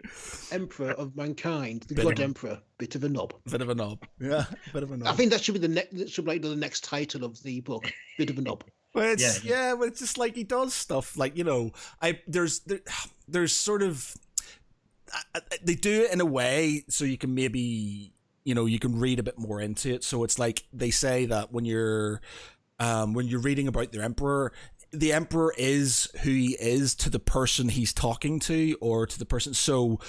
Emperor of Mankind, the God Emperor, bit of a knob. Bit of a knob. Yeah, bit of a knob. I think that should be the next title of the book. Bit of a knob. But it's but it's just like he does stuff like, there's sort of, they do it in a way so you can maybe, you can read a bit more into it. So it's like, they say that when you're reading about the Emperor is who he is to the person he's talking to, or to the person. So,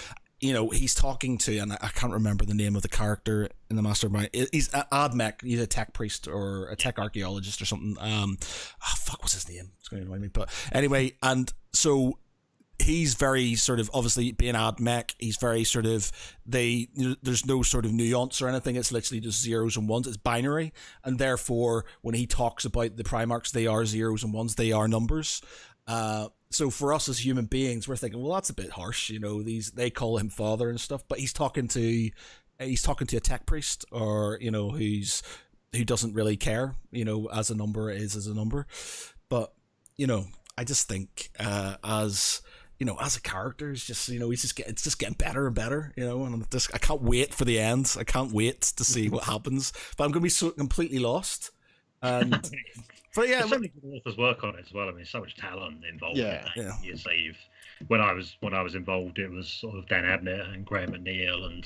he's talking to, and I can't remember the name of the character in the Master of Mind. He's Admech. He's a tech priest or a tech archaeologist or something. What's his name? It's going to annoy me. But anyway, and so he's very sort of, obviously being Admech, he's very sort of, there's no sort of nuance or anything. It's literally just zeros and ones. It's binary, and therefore when he talks about the Primarchs, they are zeros and ones. They are numbers. So for us as human beings, we're thinking, well, that's a bit harsh, they call him father and stuff, but he's talking to a tech priest, or who doesn't really care, as a number is as a number. But I just think as a character, it's just it's just getting better and better, and I can't wait for the end. I can't wait to see what happens, but I'm gonna be so completely lost. And but yeah, there's so many good authors work on it as well. I mean, so much talent involved in that. Yeah. You say when I was involved, it was sort of Dan Abnett and Graham McNeil and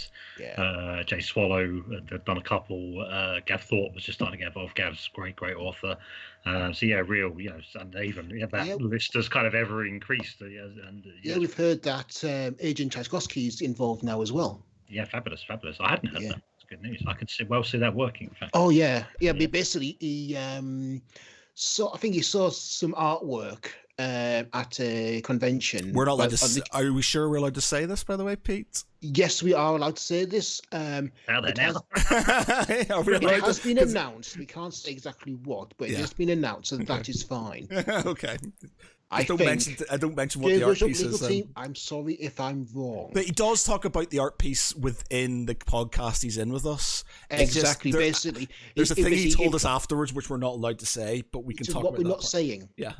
Jay Swallow. They've done a couple. Gav Thorpe was just starting to get involved. Gav's great author. So yeah, real, and even that list has kind of ever increased. We've heard that Agent Tchaikovsky is involved now as well. Yeah, fabulous. I hadn't heard that. It's good news. I could see that working. In fact. Oh yeah. But basically, he I think he saw some artwork at a convention. We're not allowed to. Are we sure we're allowed to say this? By the way, Pete. Yes, we are allowed to say this. Now. It has been announced. We can't say exactly what, but it has been announced, so that is fine. Okay. I don't mention what the the art piece is. Team, I'm sorry if I'm wrong. But he does talk about the art piece within the podcast he's in with us. Exactly. Basically, there's a thing he told us afterwards, which we're not allowed to say, but we can talk about what we're not saying. Yeah.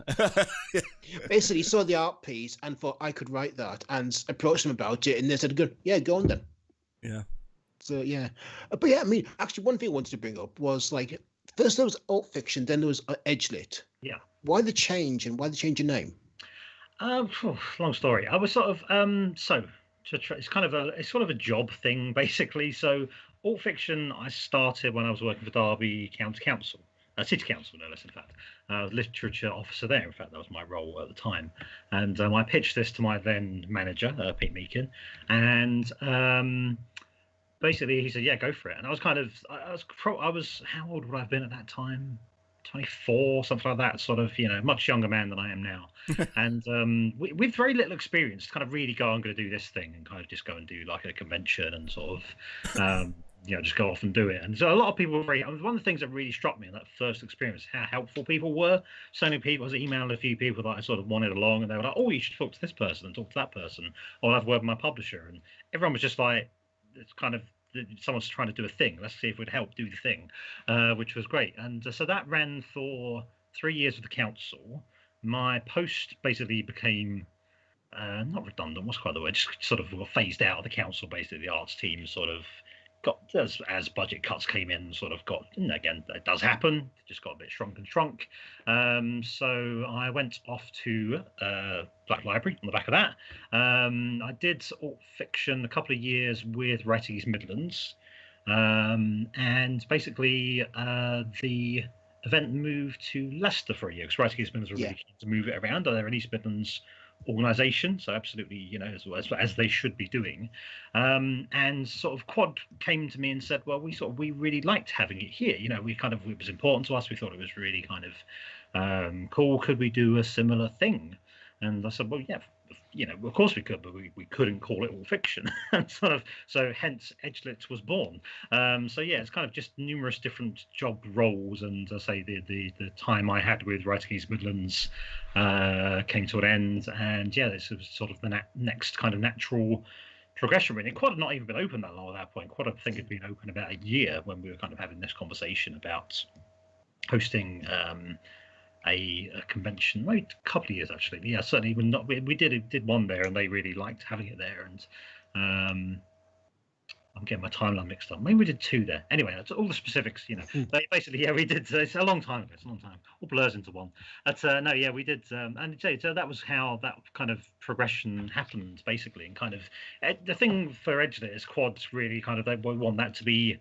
Basically, he saw the art piece and thought I could write that, and approached him about it, and they said, "Good, yeah, go on then." Yeah. So yeah, but yeah, I mean, actually, one thing I wanted to bring up was like, first there was alt fiction, then there was edgelit. Yeah. Why the change, and why the change of name? Long story. I was sort of it's sort of a job thing basically. So alt fiction I started when I was working for Derby County Council, City Council no less in fact. I was literature officer there. In fact, that was my role at the time. And I pitched this to my then manager, Pete Meakin, and basically he said, "Yeah, go for it." And I was how old would I have been at that time? 24, something like that, sort of, much younger man than I am now. And with very little experience, kind of really go, I'm going to do this thing, and kind of just go and do like a convention and sort of just go off and do it. And so a lot of people were very. One of the things that really struck me in that first experience, how helpful people were. So many people, I was emailing a few people that I sort of wanted along, and they were like, "Oh, you should talk to this person and talk to that person, or I'll have a word with my publisher." And everyone was just like, "It's kind of someone's trying to do a thing. Let's see if we'd help do the thing," which was great. And so that ran for 3 years with the council. My post basically became. Not redundant. What's quite the word? Just sort of phased out of the council. Basically, the arts team sort of got as budget cuts came in, sort of got. And again, it does happen. It just got a bit shrunk and shrunk. So I went off to Black Library on the back of that. I did alt fiction a couple of years with Writing East Midlands, and basically the event moved to Leicester for a year because Writing East Midlands were really keen to move it around. They're an East Midlands organisation, so absolutely, as they should be doing. And sort of Quad came to me and said, well, we really liked having it here. It was important to us. We thought it was really kind of cool. Could we do a similar thing? And I said, well, yeah, of course we could, but we couldn't call it all fiction. And so hence Edgelit was born. So yeah, it's kind of just numerous different job roles, and I say the time I had with Writing East Midlands came to an end, and yeah, this was sort of the next kind of natural progression. Really, Quad had not even been open that long at that point. Quad, I think, had been open about a year when we were kind of having this conversation about hosting a convention, maybe a couple of years actually. But yeah, certainly we did one there, and they really liked having it there. And I'm getting my timeline mixed up. Maybe we did 2 there. Anyway, that's all the specifics. They basically, we did. It's a long time ago. It's a long time. All blurs into one. But no, yeah, we did. And so that was how that kind of progression happened, basically. And kind of the thing for Edgelit is Quads really kind of, they want that to be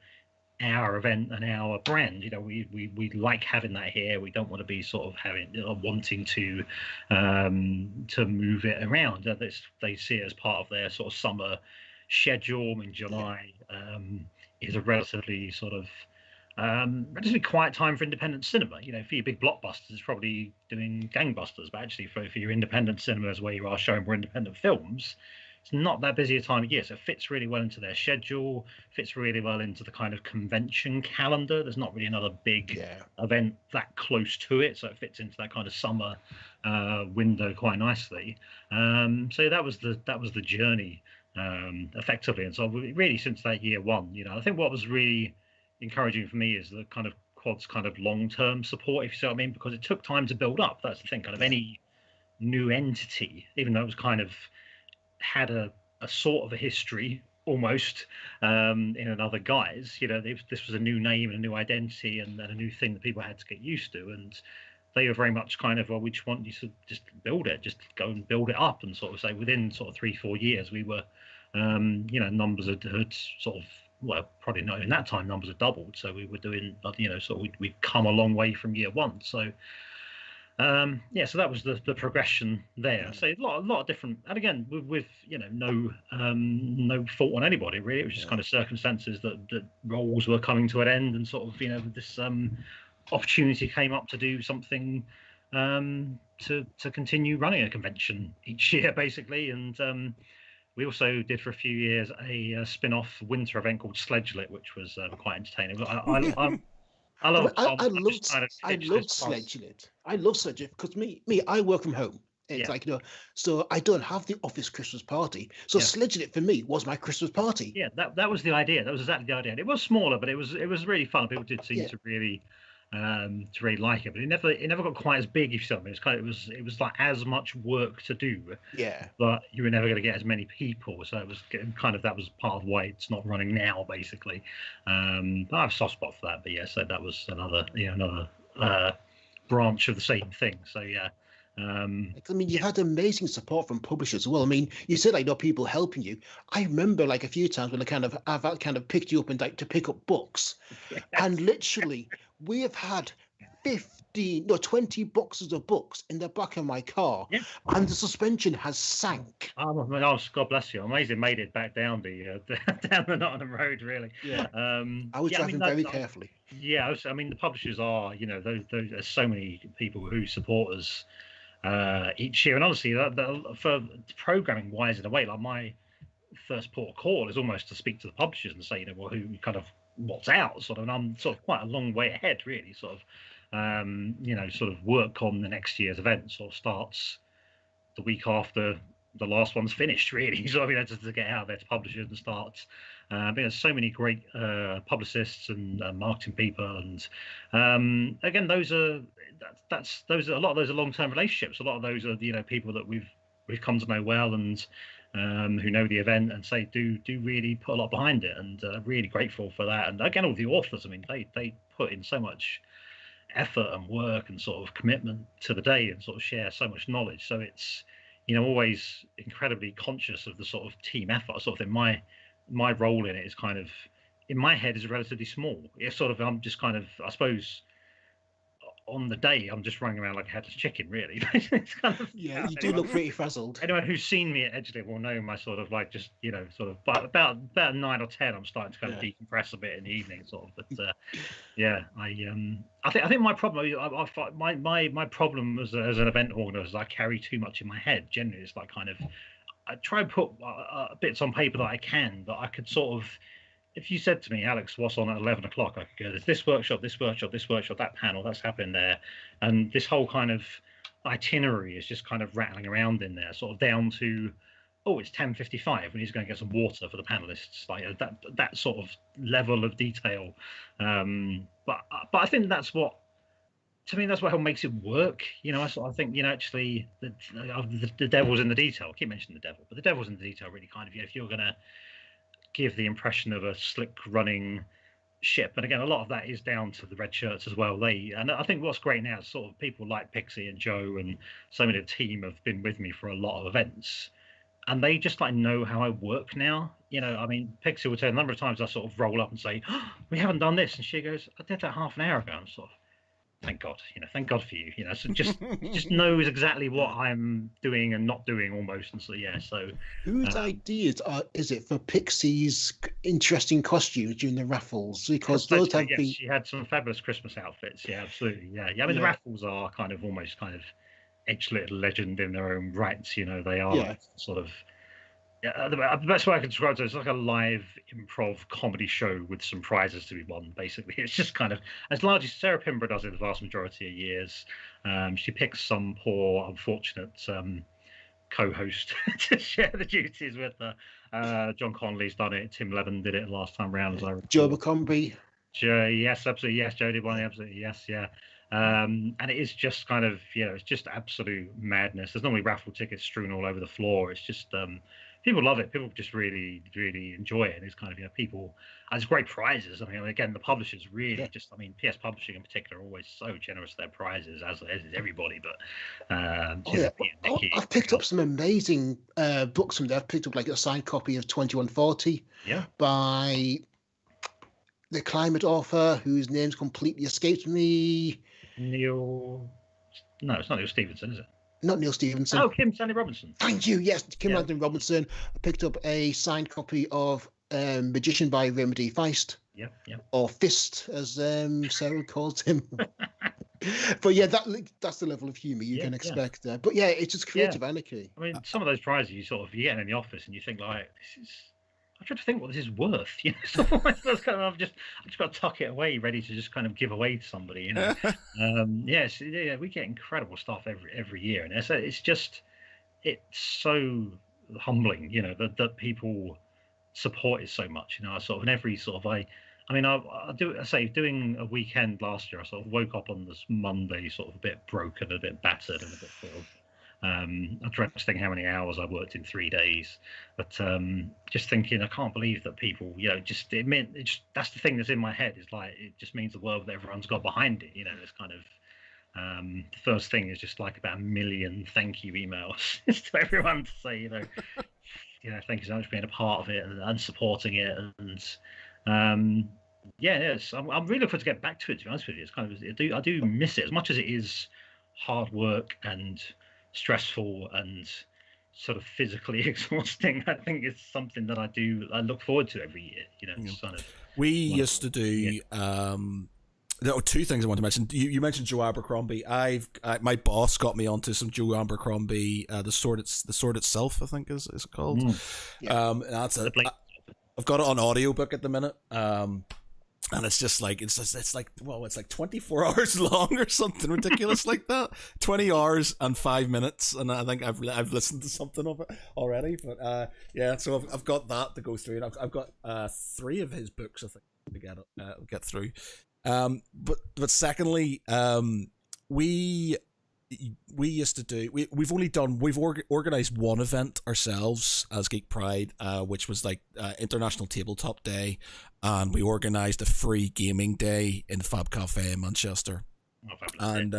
our event and our brand. We like having that here. We don't want to be sort of wanting to move it around. They see it as part of their sort of summer schedule. July is a relatively sort of relatively quiet time for independent cinema. For your big blockbusters, it's probably doing gangbusters, but actually for your independent cinemas where you are showing more independent films, it's not that busy a time of year, so it fits really well into their schedule, fits really well into the kind of convention calendar. There's not really another big event that close to it, so it fits into that kind of summer window quite nicely. So that was the journey effectively. And so really since that year one, I think what was really encouraging for me is the kind of Quad's kind of long-term support, if you see what I mean, because it took time to build up. That's the thing, kind of any new entity, even though it was kind of had a sort of a history almost in another guise. This was a new name and a new identity and a new thing that people had to get used to, and they were very much kind of, well, we just want you to just build it, just go and build it up. And sort of say within sort of 3-4 years we were numbers had sort of, well, probably not in that time numbers had doubled, so we were doing we'd come a long way from year one. So so that was the progression there. So a lot of different, and again with no fault on anybody really. It was just kind of circumstances that roles were coming to an end, and sort of this opportunity came up to do something to continue running a convention each year basically. And we also did for a few years a spin-off winter event called Sledgelit, which was quite entertaining. I love Sledgelit. I love Sledgelit because me, I work from home. It's like, so I don't have the office Christmas party. So Sledgelit for me was my Christmas party. Yeah, that was the idea. That was exactly the idea. It was smaller, but it was really fun. People did seem to really like it, but it never got quite as big. If you see what I mean, it was like as much work to do. Yeah. But you were never going to get as many people, so it was kind of, that was part of why it's not running now, basically. But I have a soft spot for that. But yeah, so that was another branch of the same thing. So yeah. You had amazing support from publishers as well. You said people helping you. I remember a few times when I've kind of picked you up and to pick up books, and literally we have had 20 boxes of books in the back of my car, and the suspension has sank. Oh, God bless you! I'm amazed it made it back down the down the Nottingham Road. Really. Yeah. I was driving very carefully. Yeah, the publishers are. There's so many people who support us each year, and honestly, for programming wise, in a way, like first port of call is almost to speak to the publishers and say, you know, well, who kind of what's out, sort of. And I'm sort of quite a long way ahead, really. Sort of, you know, sort of work on the next year's event sort of starts the week after the last one's finished, really. So I mean, to get out there to publishers and start. There's so many great publicists and marketing people, and again, those are a lot of those are long-term relationships. A lot of those are, you know, people that we've come to know well, and who know the event and say do really put a lot behind it, and really grateful for that. And again, all the authors, I mean, they put in so much effort and work and sort of commitment to the day, and sort of share so much knowledge. So it's, you know, always incredibly conscious of the sort of team effort. Sort of in my role in it is kind of, in my head, is relatively small. It's sort of, I'm just kind of, I suppose, on the day, I'm just running around like a headless chicken, really. It's kind of, yeah, you do look pretty frazzled. Anyone who's seen me at Edgeley will know my sort of like, just, you know, sort of, but about 9 or 10, I'm starting to kind of decompress a bit in the evening, sort of. But yeah, I think my problem, my problem as an event organizer is I carry too much in my head. Generally, it's like kind of, I try and put bits on paper that I can, that I could sort of, if you said to me, Alex, what's on at 11 o'clock, I could go, there's this workshop, that panel, that's happening there. And this whole kind of itinerary is just kind of rattling around in there, sort of down to, oh, it's 10:55 and he's going to get some water for the panelists, like that sort of level of detail. But I think that's what, to me, that's what makes it work. You know, I think, you know, actually the devil's in the detail. I keep mentioning the devil, but the devil's in the detail, really, kind of. You know, if you're going to give the impression of a slick running ship, and again, a lot of that is down to the red shirts as well. And I think what's great now is sort of people like Pixie and Joe and so many of the team have been with me for a lot of events, and they just like know how I work now. You know, I mean, Pixie will tell a number of times I sort of roll up and say, oh, we haven't done this, and she goes, I did that half an hour ago. I'm sort of, thank God, you know, thank God for you, you know. So just knows exactly what I'm doing and not doing, almost. And so yeah, so whose ideas is it for Pixie's interesting costumes during the raffles? Because those have been, she had some fabulous Christmas outfits. Yeah, absolutely. Yeah. I mean, the raffles are kind of almost kind of edge-lit legend in their own rights. You know, they are sort of. Yeah, the best way I can describe it is like a live improv comedy show with some prizes to be won. Basically, it's just kind of, as largely Sarah Pimbrough does it the vast majority of years. She picks some poor, unfortunate co-host to share the duties with her. John Connolly's done it. Tim Levin did it last time round, as I recall. Joe McCombie. Yes, absolutely. Yes, Joe did one. Absolutely. Yes, yeah. And it is just kind of, you know, it's just absolute madness. There's normally raffle tickets strewn all over the floor. It's just. People love it. People just really, really enjoy it. And it's kind of, you know, people, and it's great prizes. I mean, again, the publishers really just, I mean, PS Publishing in particular are always so generous with their prizes, as is everybody. But I've picked up some amazing books from there. I've picked up like a signed copy of 2140 by the climate author whose name's completely escaped me. No, it's not Neil Stevenson, is it? Not Neil Stevenson. Oh, Kim Stanley Robinson. Thank you. Yes, Kim Stanley Robinson. I picked up a signed copy of Magician by Remedy Feist. Yeah. Or Fist, as Sarah calls him. But yeah, that's the level of humour you can expect there. But yeah, it's just creative anarchy. I mean, some of those prizes you get in the office and you think like, this is. I'm trying to think what this is worth. You know, so that's kind of, I've just got to tuck it away, ready to just kind of give away to somebody. You know, we get incredible stuff every year, and it's so humbling. You know, that people support it so much. You know, sort of in every sort of I doing a weekend last year. I sort of woke up on this Monday, sort of a bit broken, a bit battered, and a bit sort of. I'm trying to think how many hours I worked in 3 days, but just thinking, I can't believe that people, you know, that's the thing that's in my head, is like, it just means the world that everyone's got behind it. You know, it's kind of the first thing is just like about 1 million thank you emails to everyone to say, you know, thank you so much for being a part of it and supporting it. And I'm really looking forward to get back to it. To be honest with you, it's kind of, I do miss it as much as it is hard work and stressful and sort of physically exhausting. I think it's something that I look forward to every year. You know, it's kind of we used to do No, two things I want to mention. You mentioned Joe Abercrombie. My boss got me onto some Joe Abercrombie. The sword itself, I think is called. That's it. I've got it on audiobook at the minute. And it's just like it's like 24 hours long or something ridiculous like that. 20 hours and 5 minutes, and I think I've listened to something of it already. But yeah, so I've got that to go through, and I've got 3 of his books I think to get through. But secondly, we used to do we've organized one event ourselves as Geek Pride, which was like International Tabletop Day, and we organized a free gaming day in Fab Cafe in Manchester. And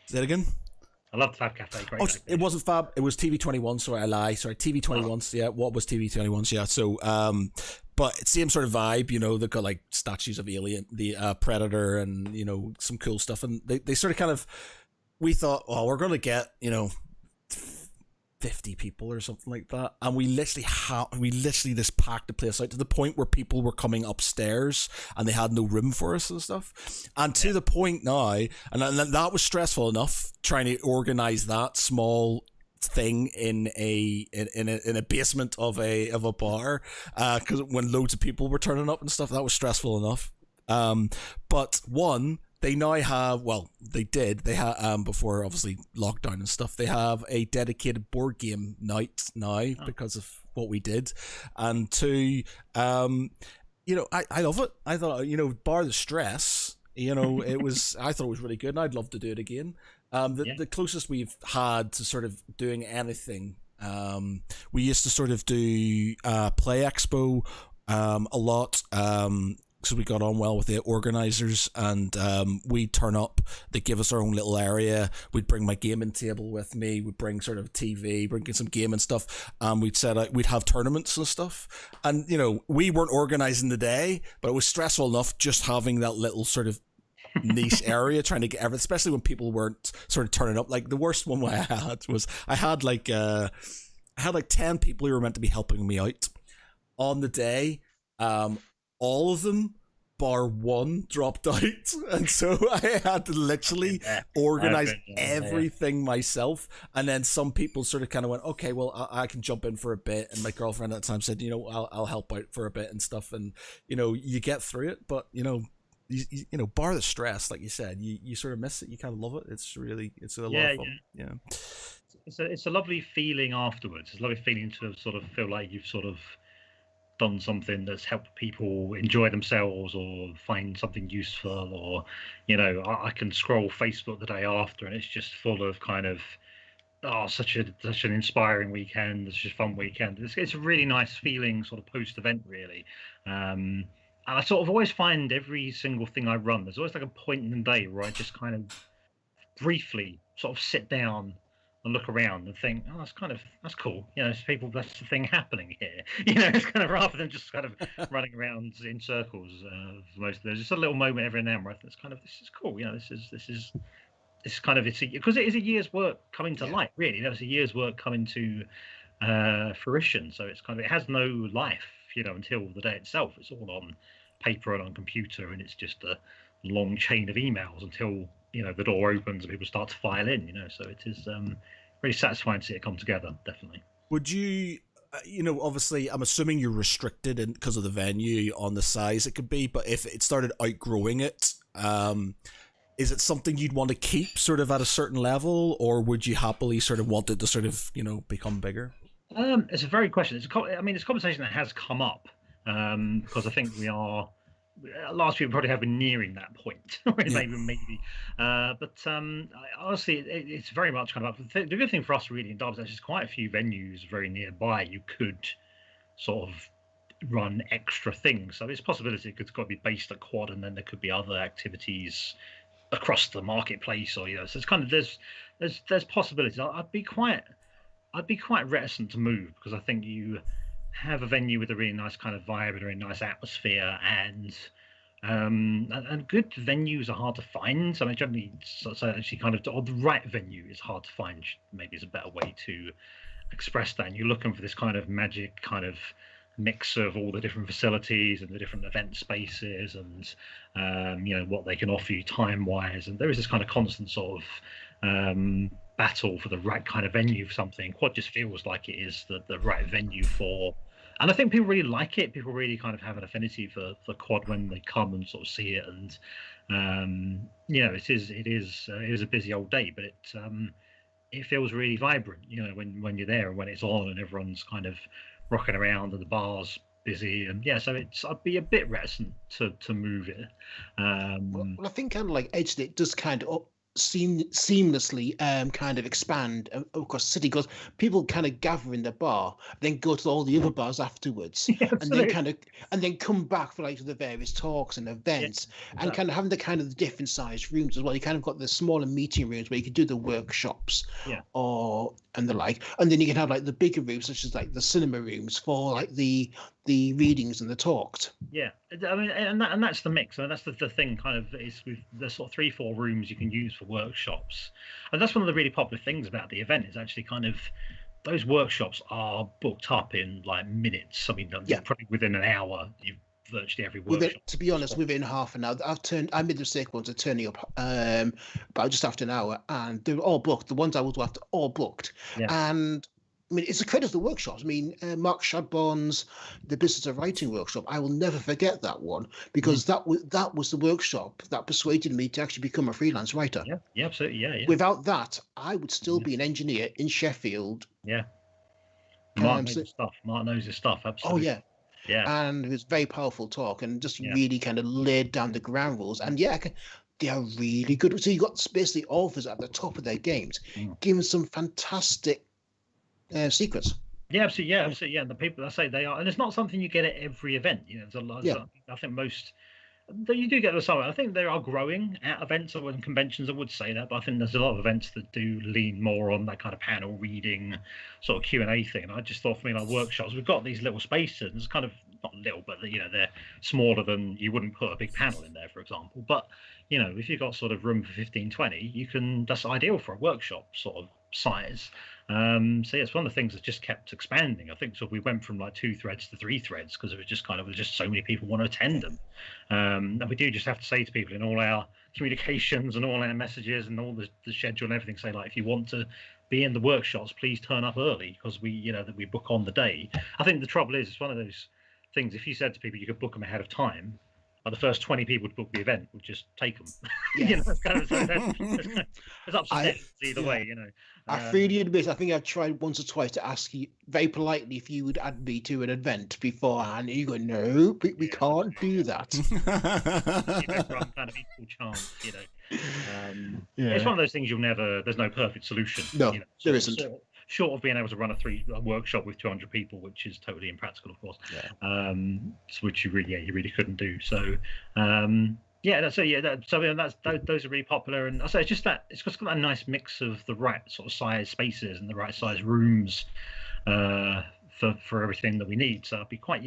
say it again. I love Fab Cafe. Great it wasn't Fab. It was TV21. Sorry, I lie. Sorry, TV21's. Yeah, what was TV21's? Yeah. So, but it's the same sort of vibe. You know, they've got like statues of Alien, the Predator, and you know some cool stuff. And they sort of kind of. We thought, oh, we're going to get 50 people or something like that, and we literally just packed the place out to the point where people were coming upstairs and they had no room for us and stuff, and to the point now, and that was stressful enough trying to organize that small thing in a basement of a bar, because when loads of people were turning up and stuff, that was stressful enough. But one. They now have, they had, before obviously lockdown and stuff, they have a dedicated board game night now because of what we did. And 2, I love it. I thought, bar the stress, I thought it was really good, and I'd love to do it again. The closest we've had to sort of doing anything, we used to sort of do Play Expo a lot, because we got on well with the organisers, and we'd turn up, they'd give us our own little area, we'd bring my gaming table with me, we'd bring sort of TV, bring in some gaming stuff, and we'd have tournaments and stuff, and we weren't organising the day, but it was stressful enough just having that little sort of niche area, trying to get everything, especially when people weren't sort of turning up. Like the worst one I had was I had like 10 people who were meant to be helping me out on the day. All of them bar one dropped out, and so I had to literally organize everything myself. And then some people sort of kind of went, okay, well, I can jump in for a bit, and my girlfriend at the time said, I'll help out for a bit and stuff, and you get through it. But you bar the stress, like you said, you sort of miss it, you kind of love it. It's a lot of fun. Yeah. It's a lovely feeling afterwards. It's a lovely feeling to sort of feel like you've sort of done something that's helped people enjoy themselves or find something useful, or I can scroll Facebook the day after and it's just full of kind of such an inspiring weekend, such a fun weekend. It's a really nice feeling sort of post-event, really. And I sort of always find every single thing I run, there's always like a point in the day where I just kind of briefly sort of sit down and look around and think, that's cool. It's people, that's the thing happening here. It's kind of, rather than just kind of running around in circles. There's just a little moment every now and then where it's kind of, this is cool. This is kind of, because it is a year's work coming to light, really. It's a year's work coming to fruition. So it's kind of, it has no life, until the day itself. It's all on paper and on computer, and it's just a long chain of emails until the door opens and people start to file in. So it is really satisfying to see it come together. Definitely. Would you obviously I'm assuming you're restricted because of the venue on the size it could be, but if it started outgrowing it, is it something you'd want to keep sort of at a certain level, or would you happily sort of want it to sort of become bigger? It's a very good question. It's a conversation that has come up, because I think we are, last year we probably have been nearing that point, maybe. But honestly, it's very much kind of the good thing for us really in Derby is there's quite a few venues very nearby. You could sort of run extra things. So there's a possibility it could got to be based at Quad, and then there could be other activities across the marketplace, or so it's kind of there's possibilities. I'd be quite reticent to move, because I think you have a venue with a really nice kind of vibe and a really nice atmosphere, and good venues are hard to find. So I mean, generally, so actually kind of, or the right venue is hard to find, maybe is a better way to express that. And you're looking for this kind of magic kind of mix of all the different facilities and the different event spaces, and what they can offer you time wise. And there is this kind of constant sort of battle for the right kind of venue for something. Quad just feels like it is the right venue for. And I think people really like it. People really kind of have an affinity for Quad when they come and sort of see it. And it is a busy old day, but it feels really vibrant. When you're there and when it's on and everyone's kind of rocking around and the bar's busy. And so I'd be a bit reticent to move it. Well, I think kind of like Edge, it does kind of seamlessly kind of expand across the city, because people kind of gather in the bar, then go to all the other bars afterwards, and then come back for like the various talks and events, and kind of having the different sized rooms as well. You kind of got the smaller meeting rooms where you could do the workshops, and the like, and then you can have like the bigger rooms such as like the cinema rooms for like the readings and the talks. Yeah, I mean, and that's the mix. And that's the thing. Kind of is with the sort of 3-4 rooms you can use for workshops, and that's one of the really popular things about the event. Is actually kind of those workshops are booked up in like minutes. I mean, probably within an hour. You've virtually every workshop. To be honest, within half an hour, I made the mistake once of turning up about just after an hour, and they were all booked. The ones I was after, all booked, and. I mean, it's a credit to the workshops. I mean, Mark Shadbon's The Business of Writing workshop, I will never forget that one, because that was the workshop that persuaded me to actually become a freelance writer. Yeah, absolutely, yeah. Without that, I would still be an engineer in Sheffield. Yeah. Mark knows his stuff. Mark knows his stuff, absolutely. Oh, yeah. Yeah. And it was very powerful talk, and just really kind of laid down the ground rules. And they are really good. So you got basically authors at the top of their games, giving some fantastic secrets. Yeah, absolutely. Yeah. And the people, I say they are, and it's not something you get at every event. There's a lot. I think most. You do get some. I think they are growing at events or in conventions. I would say that, but I think there's a lot of events that do lean more on that kind of panel reading, sort of Q&A thing. And I just thought, for me, like workshops, we've got these little spaces. And it's kind of not little, but they're smaller than you wouldn't put a big panel in there, for example. But if you've got sort of room for 15, 20, that's ideal for a workshop sort of size. It's one of the things that just kept expanding. I think so. We went from like 2 threads to 3 threads because it was just so many people want to attend them. And we do just have to say to people in all our communications and all our messages and all the schedule and everything, say like, if you want to be in the workshops, please turn up early, because that we book on the day. I think the trouble is, it's one of those things. If you said to people you could book them ahead of time, the first 20 people to book the event would just take them. It's kind of it's ups and downs either way. I freely admit, I think I've tried once or twice to ask you very politely if you would add me to an event beforehand, and you go, no, we can't do that. From kind of equal chance, It's one of those things there's no perfect solution. No, there isn't. Short of being able to run a workshop with 200 people, which is totally impractical, of course. Which you really couldn't do. So those are really popular, and I say it's just got that nice mix of the right sort of size spaces and the right size rooms for everything that we need. So I'd be quite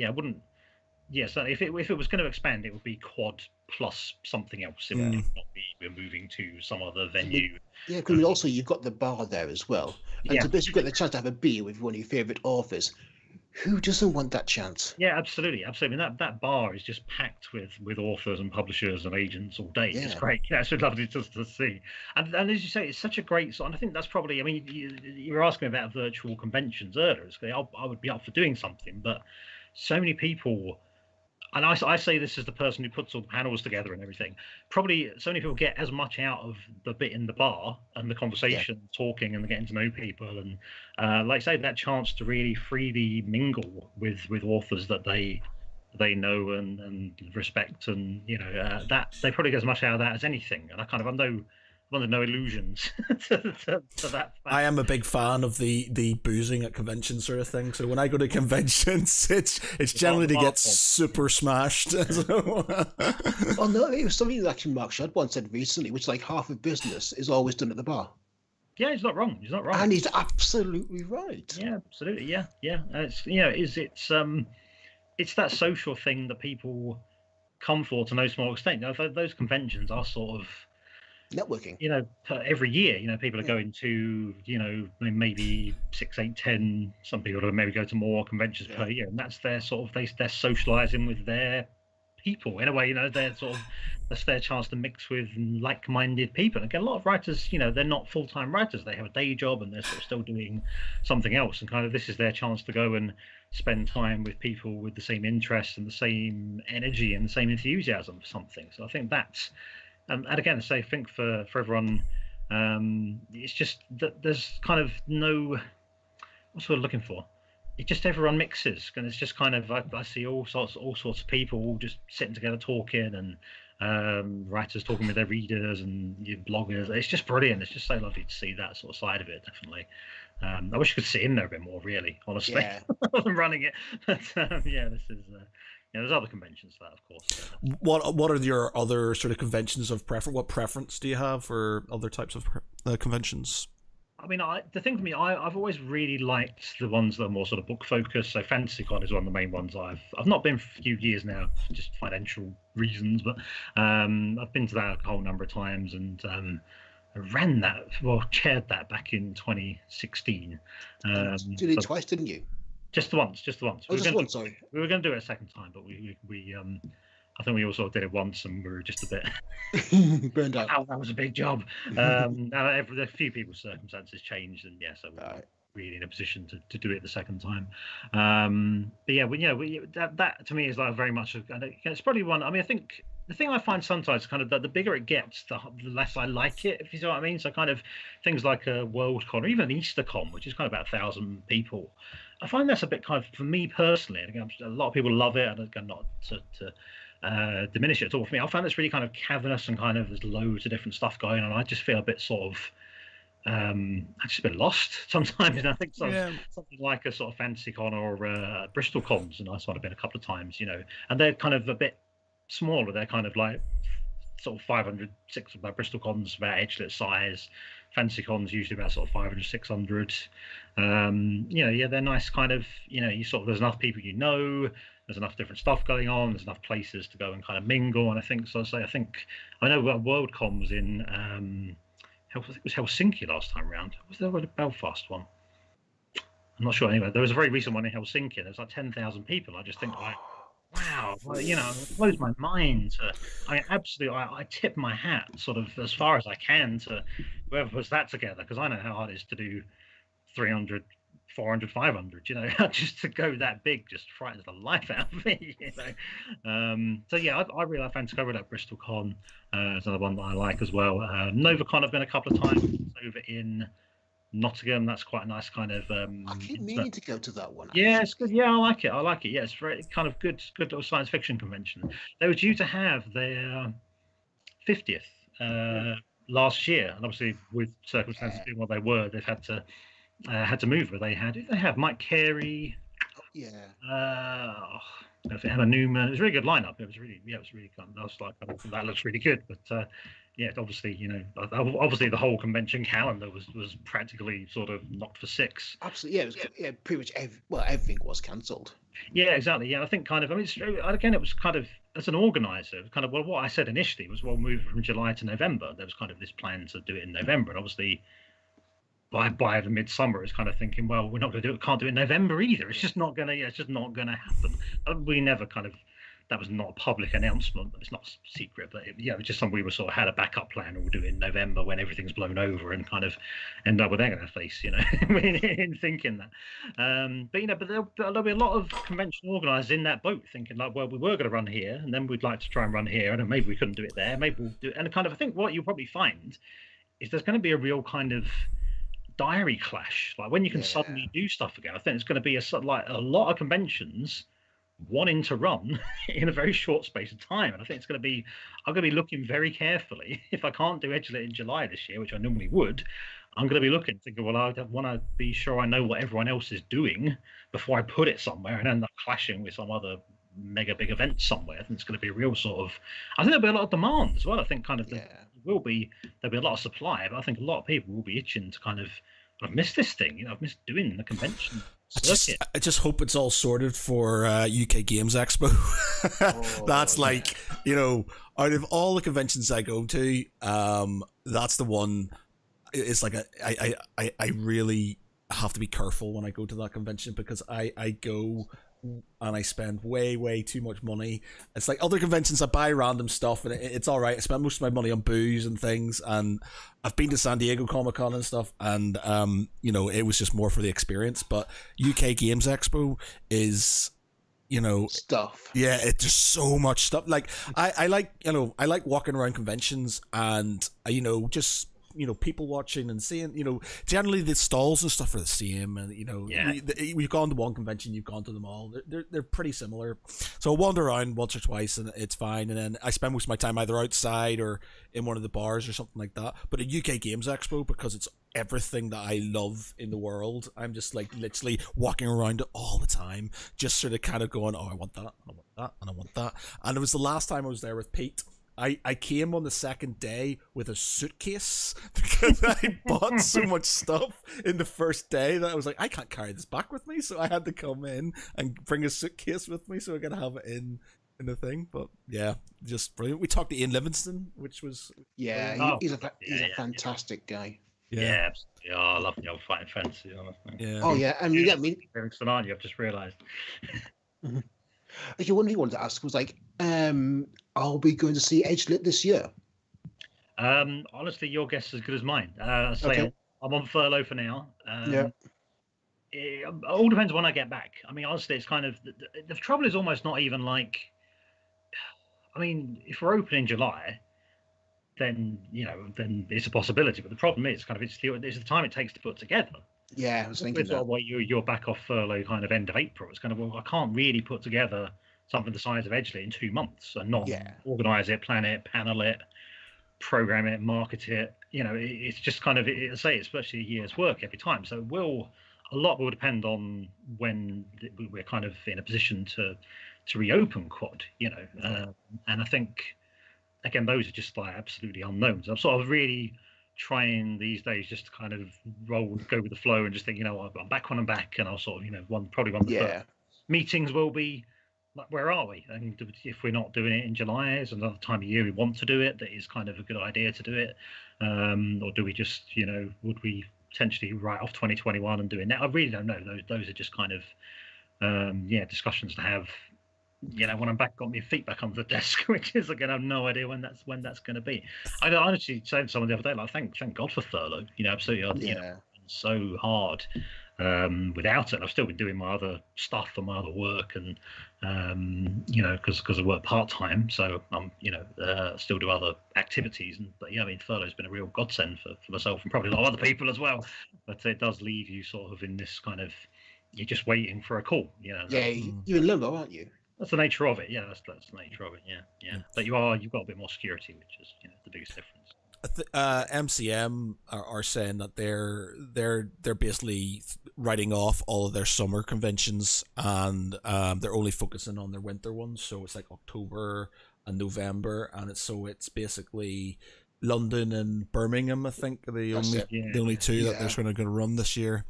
so if it was going to expand, it would be Quad plus something else. It would not be we're moving to some other venue. Yeah, because also you've got the bar there as well, and to basically get the chance to have a beer with one of your favourite authors. Who doesn't want that chance? Yeah, absolutely. I mean, that bar is just packed with authors and publishers and agents all day. It's great. It's lovely just to see. And as you say, it's such a great sort. And I think that's probably. I mean, you were asking about virtual conventions earlier. I would be up for doing something, but so many people. And I say this as the person who puts all the panels together and everything. Probably so many people get as much out of the bit in the bar and the conversation, talking and getting to know people, and like I say, that chance to really freely mingle with authors that they know and respect, and that they probably get as much out of that as anything. And I kind of I'm under no illusions to that fact. I am a big fan of the boozing at conventions sort of thing. So when I go to conventions, it's generally to get super smashed. Oh no, it was something that actually Mark Shadbon said recently, which like half of business is always done at the bar. Yeah, he's not wrong. And he's absolutely right. Yeah, absolutely. Yeah. It's that social thing that people come for to no small extent. Those conventions are sort of Networking. Every year, people are going to, maybe 6, 8, 10. Some people maybe go to more conventions per year, and that's their sort of they're socializing with their people in a way. They're sort of that's their chance to mix with like-minded people. And again, a lot of writers, they're not full-time writers; they have a day job and they're sort of still doing something else. And kind of this is their chance to go and spend time with people with the same interests and the same energy and the same enthusiasm for something. So I think that's. And again, I think for everyone, it's just that there's kind of no. What's what I'm looking for? It just everyone mixes, and it's just kind of I see all sorts of people all just sitting together talking, and writers talking with their readers and bloggers. It's just brilliant. It's just so lovely to see that sort of side of it. Definitely. I wish I could sit in there a bit more. Really, honestly, I wasn't running it, but this is. There's other conventions for that, of course. What are your other sort of conventions of preference? What preference do you have for other types of conventions? I mean, the thing for me, I've always really liked the ones that are more sort of book focused. So FantasyCon is one of the main ones. I've not been for a few years now, just financial reasons, but I've been to that a whole number of times, and I chaired that back in 2016. You did it twice, didn't you? Just once. Oh, just once, sorry. We were going to do it a second time, but we I think we also did it once, and we were just a bit burned out. That was a big job. A few people's circumstances changed, and so we were really in a position to do it the second time. But that to me is like very much. It's probably one. I mean, I think the thing I find sometimes kind of that the bigger it gets, the less I like it. If you see what I mean. So kind of things like a Worldcon or even an EasterCon, which is kind of about 1,000 people. I find that's a bit kind of, for me personally, and again, a lot of people love it, and again, not to diminish it at all. For me, I find it's really kind of cavernous and kind of there's loads of different stuff going on. I just feel a bit sort of, I just a bit lost sometimes. And I think something like a sort of FantasyCon or Bristol Cons, and I've sort of been a couple of times, and they're kind of a bit smaller. They're kind of like sort of 500, 600. Bristol Con's about Edgelit size. FantasyCon's usually about sort of 500, 600. They're nice kind of, you sort of, there's enough people there's enough different stuff going on, there's enough places to go and kind of mingle. And I think, I know Worldcon was in, it was Helsinki last time round. Was there a Belfast one? I'm not sure. Anyway, there was a very recent one in Helsinki. There was like 10,000 people. I just think like, wow, it blows my mind. Absolutely, I tip my hat sort of as far as I can to whoever puts that together, because I know how hard it is to do 300, 400, 500, just to go that big just frightens the life out of me, I really like FantasyCon. I really like Bristol Con. It's another one that I like as well. NovaCon I've been a couple of times over in Nottingham. That's quite a nice kind of I keep meaning to go to that one. Yeah, it's good. Yeah, I like it. Yeah, it's very kind of good little science fiction convention. They were due to have their 50th last year, and obviously with circumstances being what they were, they've had to move. But they had Mike Carey. Emma Newman. It was a really good lineup. It was really kind of, I was like, that looks really good. But obviously, obviously the whole convention calendar was practically sort of knocked for six. Absolutely, it was pretty much everything was cancelled. Yeah, exactly. Yeah, I think kind of. I mean, again, it was kind of as an organizer, kind of what I said initially was we'll move from July to November. There was kind of this plan to do it in November, and obviously by the midsummer, it's kind of thinking, well, we're not going to do it. Can't do it in November either. It's just not going to. It's just not going to happen. We never kind of. That was not a public announcement, but it's not secret. But it was just something we were sort of had a backup plan. We'll do it in November when everything's blown over, and kind of end up with egg in our face, in thinking that. But there'll be a lot of convention organisers in that boat, thinking like, well, we were going to run here, and then we'd like to try and run here, and then maybe we couldn't do it there. Maybe we'll do it. And kind of, I think what you'll probably find is there's going to be a real kind of diary clash, like when you can suddenly do stuff again. I think it's going to be a lot of conventions wanting to run in a very short space of time, and I think I'm going to be looking very carefully. If I can't do Edgelit in July this year, which I normally would, I'm going to be looking, thinking, well, I want to be sure I know what everyone else is doing before I put it somewhere and end up clashing with some other mega big event somewhere. I think it's going to be a real sort of. I think there'll be a lot of demand as well. I think kind of there'll be a lot of supply, but I think a lot of people will be itching to kind of. I've missed this thing, I've missed doing the convention circuit. I just hope it's all sorted for UK Games Expo. That's like, out of all the conventions I go to, that's the one. It's like I really have to be careful when I go to that convention, because I go and I spend way too much money. It's like other conventions, I buy random stuff and it's all right. I spend most of my money on booze and things, and I've been to San Diego Comic-Con and stuff, and it was just more for the experience. But UK Games Expo is, stuff. Yeah, it's just so much stuff. Like I like walking around conventions and just people watching and seeing, generally the stalls and stuff are the same, and we've gone to one convention, you've gone to them all. They're pretty similar. So I wander around once or twice and it's fine, and then I spend most of my time either outside or in one of the bars or something like that. But at UK Games Expo, because it's everything that I love in the world, I'm just like literally walking around it all the time, just sort of kind of going, oh, I want that, and I want that, and I want that. And it was the last time I was there with Pete. I came on the second day with a suitcase because I bought so much stuff in the first day that I was like, I can't carry this back with me, so I had to come in and bring a suitcase with me so I could have it in the thing. But yeah, just brilliant. We talked to Ian Livingston, which was he's a fantastic guy. Yeah, I love the old fighting fantasy. Yeah. Oh yeah, and Livingston, aren't you? I've just realised. Actually, one thing I wanted to ask was like, are we going to see Edgelit this year? Honestly, your guess is as good as mine. Okay. I'm on furlough for now. It all depends when I get back. I mean, honestly, it's kind of the trouble is almost not even like. I mean, if we're open in July, then then it's a possibility. But the problem is kind of it's the time it takes to put together. Yeah, I was thinking that. Well, you're back off furlough kind of end of April. It's kind of, well, I can't really put together something the size of Edgelit in 2 months and not organise it, plan it, panel it, program it, market it. It's just kind of, it's virtually a year's work every time. So a lot will depend on when we're kind of in a position to reopen Quad, and I think, again, those are just like absolutely unknowns. I'm sort of really trying these days just to kind of go with the flow and just think, I'm back when I'm back, and I'll sort of probably one of the first meetings will be like, where are we? And if we're not doing it in July, it's another time of year we want to do it, that is kind of a good idea to do it, or do we just would we potentially write off 2021 and do it now? I really don't know. Those are just kind of discussions to have when I'm back, got my feet back on the desk, which is again, I have no idea when that's going to be. I honestly said to someone the other day, like, thank God for furlough. Absolutely, so hard without it. I've still been doing my other stuff and my other work, and because I work part time, so I'm still do other activities. But furlough's been a real godsend for myself and probably a lot of other people as well. But it does leave you sort of in this kind of, you're just waiting for a call. You're in limbo, aren't you? That's the nature of it. Yeah, that's the nature of it. Yeah. But you've got a bit more security, which is the biggest difference. MCM are saying that they're basically writing off all of their summer conventions, and they're only focusing on their winter ones. So it's like October and November, and it's basically London and Birmingham, I think, are the only two that they're sort of going to run this year.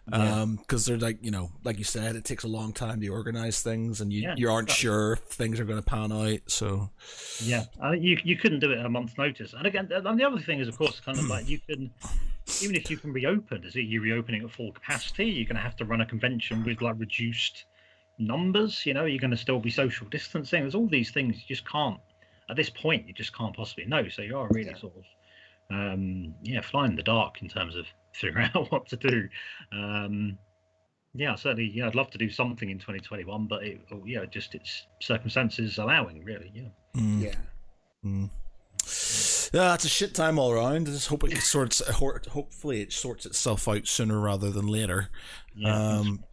Because they're like, like you said, it takes a long time to organize things, and you aren't sure if things are going to pan out. So you couldn't do it at a month's notice. And again, and the other thing is, of course, kind of like, you can, even if you can reopen, is it you reopening at full capacity? You're going to have to run a convention with like reduced numbers. You're going to still be social distancing. There's all these things you just can't. At this point, you just can't possibly know. So you are really sort of, flying in the dark in terms of figuring out what to do. Certainly, I'd love to do something in 2021, but just its circumstances allowing, really. Yeah, it's a shit time all around. I just hope hopefully it sorts itself out sooner rather than later. I'm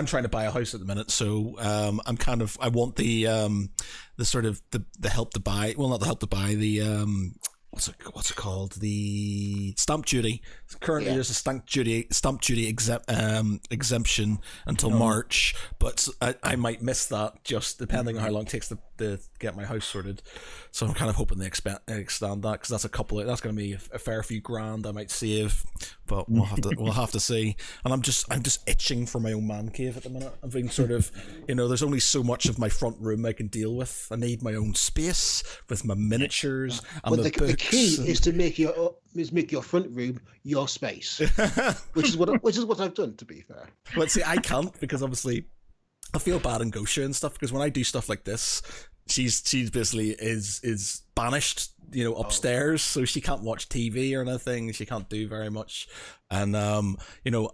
trying to buy a house at the minute, so I want the sort of the help to buy. Well, not the help to buy, the what's it called? The stamp duty. Currently, there's a stamp duty exemption until March, but I might miss that, just depending on how long it takes to to get my house sorted. So I'm kind of hoping they extend that, because that's going to be a fair few grand I might save, but we'll have to see. And I'm just itching for my own man cave at the minute. I'm being sort of, there's only so much of my front room I can deal with. I need my own space with my miniatures and the books. The key is to make your front room your space, which is what I've done, to be fair. But see, I can't, because obviously I feel bad in Gosha and stuff, because when I do stuff like this, she's basically is banished, upstairs, so she can't watch TV or anything. She can't do very much, and I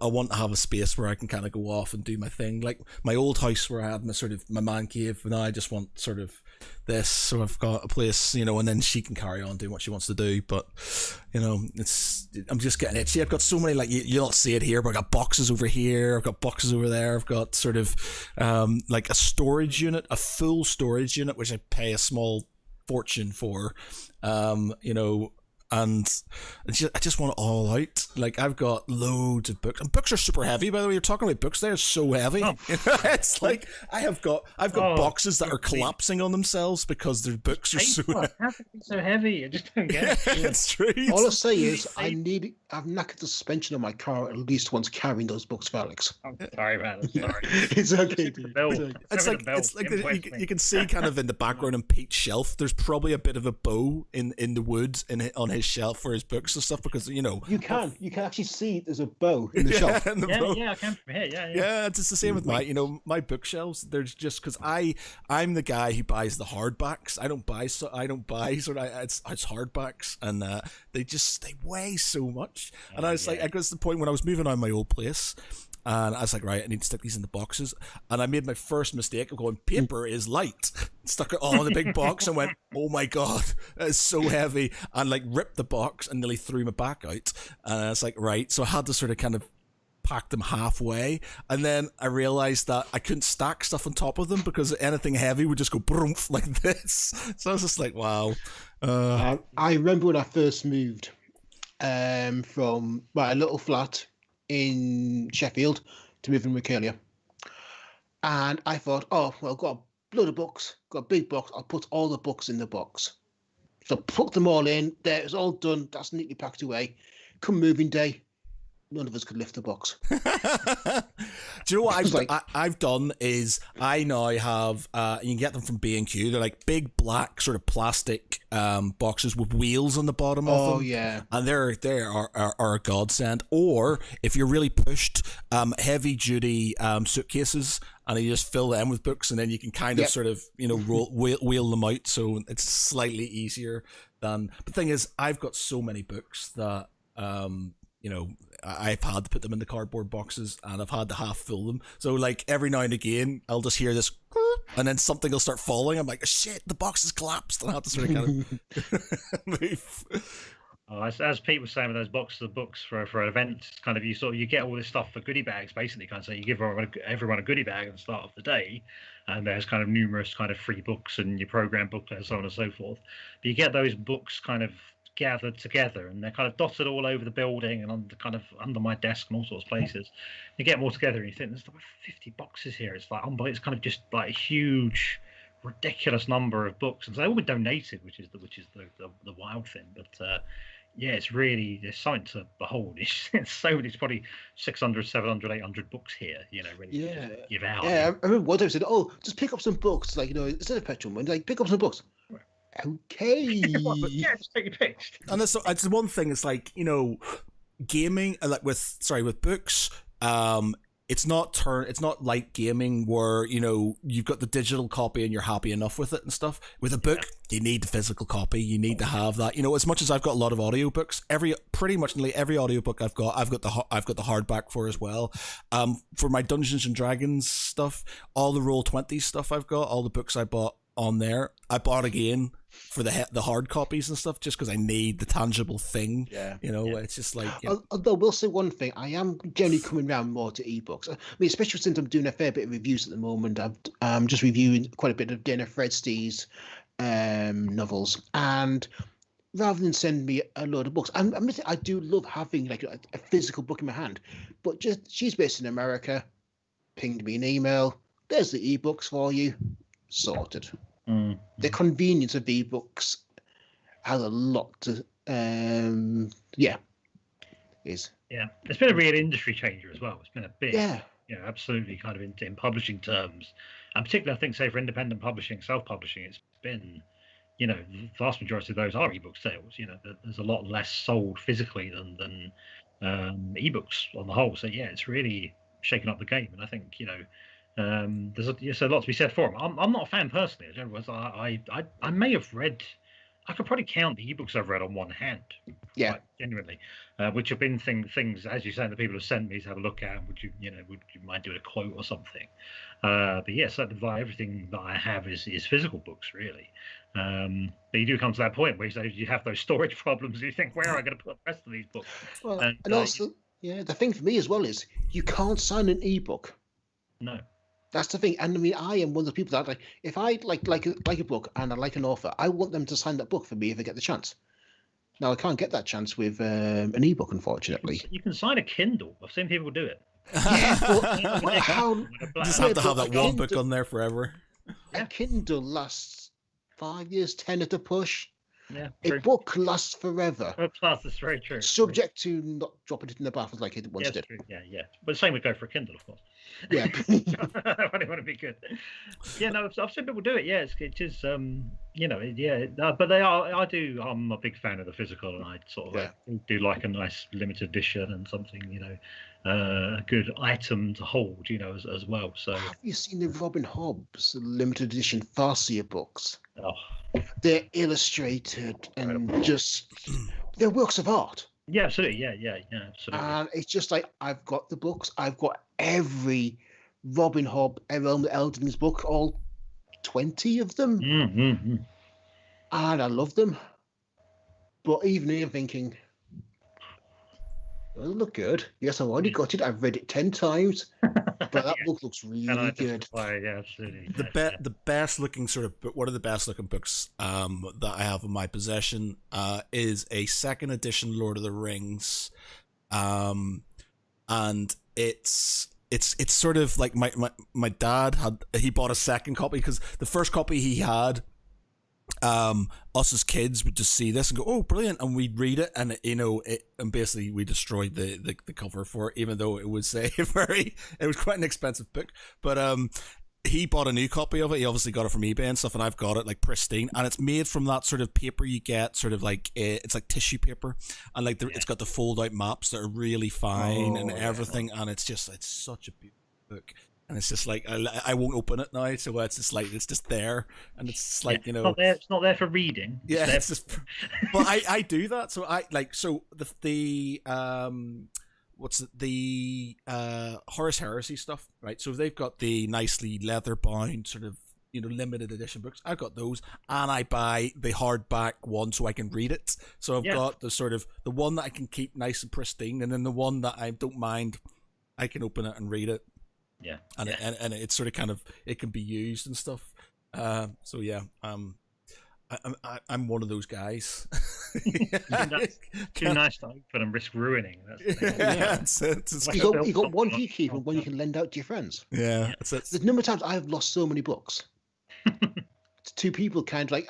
want to have a space where I can kind of go off and do my thing, like my old house where I had my man cave. Now I just want sort of this, so I've got a place, and then she can carry on doing what she wants to do. But I'm just getting itchy. I've got so many, like you'll not see it here, but I've got boxes over here, I've got boxes over there, I've got sort of like a storage unit, a full storage unit, which I pay a small fortune for, and I just want it all out. Like, I've got loads of books, and books are super heavy, by the way. You're talking about books, they're so heavy. It's like I've got boxes that are collapsing on themselves because their books are so heavy. How can it be so heavy? I just don't get it. It's true. All I say is I've knackered the suspension on my car at least once carrying those books for Alex. I'm sorry, man. I'm sorry. It's okay, dude. It's like you can see kind of in the background on Pete's shelf, there's probably a bit of a bow in the wood on his shelf for his books and stuff, because you can actually see there's a bow in the shelf. I can from here. Yeah, it's the same with my bookshelves. There's just, because I'm the guy who buys the hardbacks. I don't buy it's hardbacks, and they weigh so much. And I was like, I got to the point when I was moving out of my old place, and I was like, right, I need to stick these in the boxes. And I made my first mistake of going, paper is light. Stuck it all in the big box and went, oh my God, it's so heavy. And like ripped the box and nearly threw my back out. And I was like, right. So I had to sort of kind of pack them halfway. And then I realized that I couldn't stack stuff on top of them, because anything heavy would just go broomph like this. So I was just like, wow. I remember when I first moved from my little flat in Sheffield to move in Wicalia, and I thought, oh well, got a load of books, got a big box, I'll put all the books in the box. So put them all in there, it's all done, that's neatly packed away. Come moving day, none of us could lift the box. Do you know what I've done is I now have you can get them from B&Q. They're like big black sort of plastic boxes with wheels on the bottom of them. Oh yeah, and they are a godsend. Or if you're really pushed, heavy duty suitcases, and you just fill them with books, and then you can kind of sort of wheel them out, so it's slightly easier than. But the thing is, I've got so many books that I've had to put them in the cardboard boxes, and I've had to half fill them. So like every now and again, I'll just hear this, and then something will start falling. I'm like, oh, shit, the box has collapsed, and I have to sort of kind of move. As Pete was saying with those boxes of books for events, kind of you get all this stuff for goodie bags, basically. Kind of, so you give everyone a goodie bag at the start of the day, and there's kind of numerous kind of free books and your program booklet and so on and so forth. But you get those books kind of gathered together, and they're kind of dotted all over the building and under my desk and all sorts of places. You get them all together, and you think there's like 50 boxes here. It's like unbelievable. It's kind of just like a huge, ridiculous number of books, and so they all been donated, which is the wild thing. But it's really, there's something to behold. It's probably 600, 700, 800 books here, ready to just give out. Yeah, I remember one time I said, oh, just pick up some books, like, instead of petrol money, like, pick up some books. Okay. Yeah, just take your pick. And it's the one thing. It's like, gaming, like with books. It's not like gaming where you've got the digital copy and you're happy enough with it and stuff. With a book, you need the physical copy. You need to have that. As much as I've got a lot of audiobooks, pretty much nearly every audiobook I've got the hardback for as well. For my Dungeons and Dragons stuff, all the Roll20 stuff I've got, all the books I bought on there, I bought again for the hard copies and stuff, just because I need the tangible thing. It's just like. Although we'll say one thing, I am generally coming around more to ebooks. I mean, especially since I'm doing a fair bit of reviews at the moment. I'm just reviewing quite a bit of Dana Fredstee's novels, and rather than send me a load of books, I do love having like a physical book in my hand. But just she's based in America, pinged me an email. There's the ebooks for you. Sorted. The convenience of ebooks has a lot to, is. Yeah, it's been a real industry changer as well. It's been a big, Yeah. Absolutely kind of in publishing terms, and particularly I think, say for independent publishing, self-publishing, it's been, the vast majority of those are ebook sales. There's a lot less sold physically than ebooks on the whole. So yeah, it's really shaken up the game, and I think there's a lot to be said for them. I'm not a fan personally. I may have read. I could probably count the ebooks I've read on one hand. Yeah, like, genuinely, which have been things as you say, the people have sent me to have a look at. Would you mind doing a quote or something? But yes, everything that I have is physical books, really. But you do come to that point where you have those storage problems. And you think, where am I going to put the rest of these books? Well, and also, the thing for me as well is you can't sign an ebook. No. That's the thing, and I mean, I am one of the people that like if I like a book and I like an author, I want them to sign that book for me if I get the chance. Now I can't get that chance with an ebook, unfortunately. You can sign a Kindle. I've seen people do it. Yeah, but how? Just have to have that one book on there forever. A Kindle lasts 5 years, 10 at a push. Yeah, a book lasts forever. That's very true. Subject to not dropping it in the bath like it once did. True. Yeah. But the same would go for a Kindle, of course. Yeah. I want to be good. Yeah, no, I've seen people do it. Yeah, it is. But they are. I'm a big fan of the physical, and I sort of do like a nice limited edition and something, a good item to hold, as well. So, have you seen the Robin Hobbs limited edition Farseer books? Oh. They're illustrated and just they're works of art. Yeah, absolutely. Yeah, absolutely. And it's just like I've got the books. I've got every Robin Hobb, Elm Eldon's book, all 20 of them, mm-hmm. and I love them. But even here, thinking, doesn't look good. Yes, I've already got it. I've read it 10 times, but that book looks really good. Yeah, absolutely. The best looking one of the best looking books that I have in my possession is a second edition Lord of the Rings, and it's sort of like my dad he bought a second copy because the first copy he had, us as kids would just see this and go, oh, brilliant, and we'd read it, and and basically we destroyed the cover for it, even though it was it was quite an expensive book. But he bought a new copy of it. He obviously got it from eBay and stuff, and I've got it like pristine, and it's made from that sort of paper you get, sort of like it's like tissue paper, and like it's got the fold out maps that are really fine and everything, and it's such a beautiful book. And it's just like I won't open it now, so it's just like it's just there, and it's just like it's not there for reading. Yeah, it's just. Well, I do that, so I like the Horus Heresy stuff, right? So they've got the nicely leather bound sort of limited edition books. I've got those, and I buy the hardback one so I can read it. So I've got the sort of the one that I can keep nice and pristine, and then the one that I don't mind, I can open it and read it. Yeah, and it's sort of kind of it can be used and stuff. So yeah, I'm one of those guys. That's too nice to open and risk ruining. You got one you keep and one you can lend out to your friends. Yeah, There's a number of times I've lost so many books. Two people kind of like,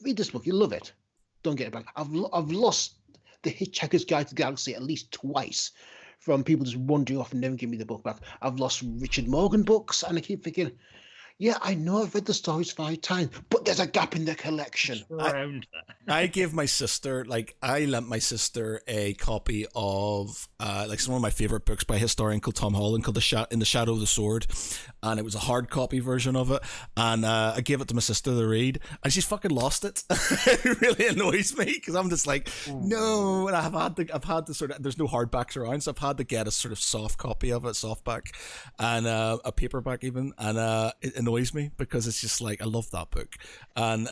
read this book, you love it, don't get it back. I've lost the Hitchhiker's Guide to the Galaxy at least twice. From people just wandering off and never give me the book back. I've lost Richard Morgan books, and I keep thinking, yeah, I know I've read the stories 5 times, but there's a gap in the collection. I gave my sister, I lent my sister a copy of, some of my favorite books by a historian called Tom Holland called In the Shadow of the Sword, and it was a hard copy version of it, and I gave it to my sister to read, and she's fucking lost it. It really annoys me because I'm just like, no, and I've had to sort of, there's no hardbacks around, so I've had to get a sort of soft copy of it, softback, and a paperback even, and it annoys me because it's just like I love that book, and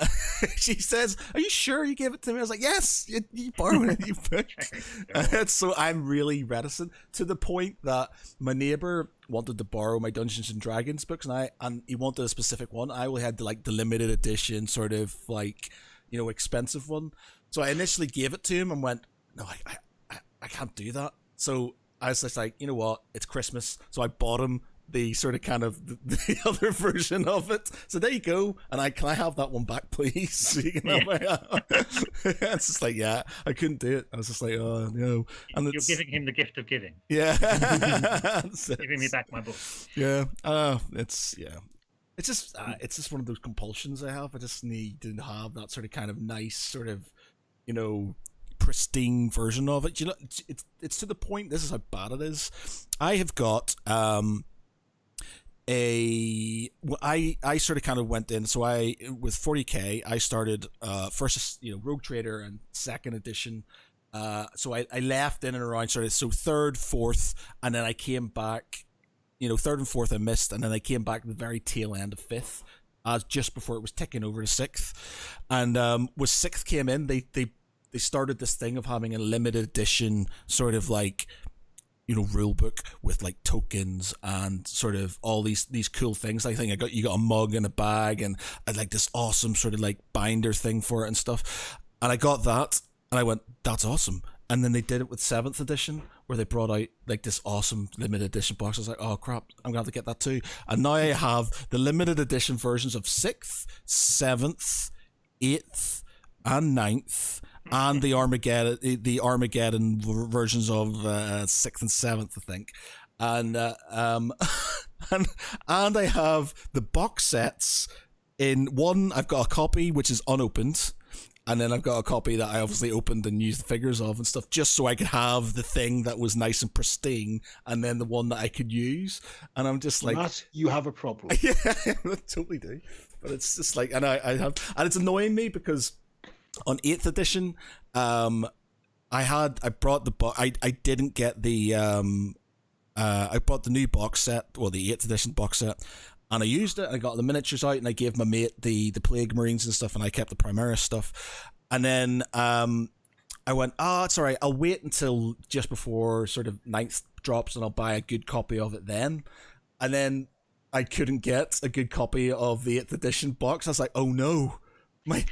she says, "Are you sure you gave it to me?" I was like, "Yes, you borrowed a new book." So I'm really reticent to the point that my neighbor wanted to borrow my Dungeons and Dragons books, and he wanted a specific one. I only had the limited edition, sort of expensive one. So I initially gave it to him and went, "No, I can't do that." So I was just like, you know what? It's Christmas, so I bought him the sort of kind of the other version of it. So there you go. And can I have that one back, please? So you can have it's just like, yeah, I couldn't do it. I was just like, oh no. And you're giving him the gift of giving. Yeah. Giving me back my book. Yeah. It's just one of those compulsions I have. I just need to have that sort of kind of nice sort of, pristine version of it. It's to the point. This is how bad it is. I have got I sort of kind of went in. So with 40k I started first Rogue Trader and second edition. So I left in and around sort of third, fourth, and then I came back. Third and fourth I missed, and then I came back at the very tail end of fifth, just before it was ticking over to sixth. And when sixth came in, they started this thing of having a limited edition sort of like, rule book with like tokens and sort of all these cool things. I think you got a mug and a bag and like this awesome sort of like binder thing for it and stuff. And I got that and I went, that's awesome. And then they did it with 7th edition, where they brought out like this awesome limited edition box. I was like, oh crap, I'm gonna have to get that too. And now I have the limited edition versions of 6th, 7th, 8th, and 9th, and the Armageddon versions of 6th and 7th, I think. And and I have the box sets. In one, I've got a copy which is unopened. And then I've got a copy that I obviously opened and used the figures of and stuff, just so I could have the thing that was nice and pristine, and then the one that I could use. And I'm just like, Matt, you have a problem. Yeah, I totally do. But it's just like, and I have, and it's annoying me because on 8th edition, I brought the I didn't get the I brought the new box set, or the 8th edition box set. And I used it, and I got the miniatures out, and I gave my mate the Plague Marines and stuff, and I kept the Primaris stuff. And then I went, it's all right, I'll wait until just before sort of 9th drops, and I'll buy a good copy of it then. And then I couldn't get a good copy of the 8th edition box. I was like, oh no. My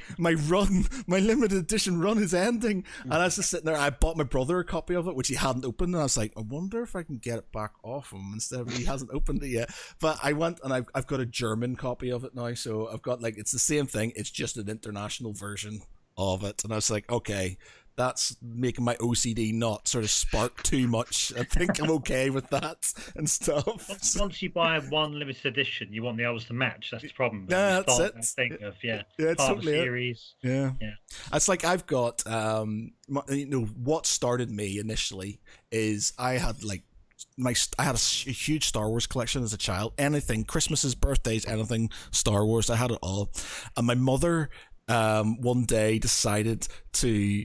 limited edition run is ending. And I was just sitting there. I bought my brother a copy of it, which he hadn't opened, and I was like, I wonder if I can get it back off him instead of, he hasn't opened it yet. But I went and I've got a German copy of it now, so I've got like, it's the same thing, it's just an international version of it. And I was like, okay, that's making my OCD not sort of spark too much. I think I'm okay with that and stuff. Once you buy one limited edition, you want the others to match. That's the problem. Yeah, that's it. That thing of it's part totally of the series. Yeah. It's like I've got what started me initially is I had like I had a huge Star Wars collection as a child. Anything, Christmases, birthdays, anything Star Wars, I had it all. And my mother one day decided to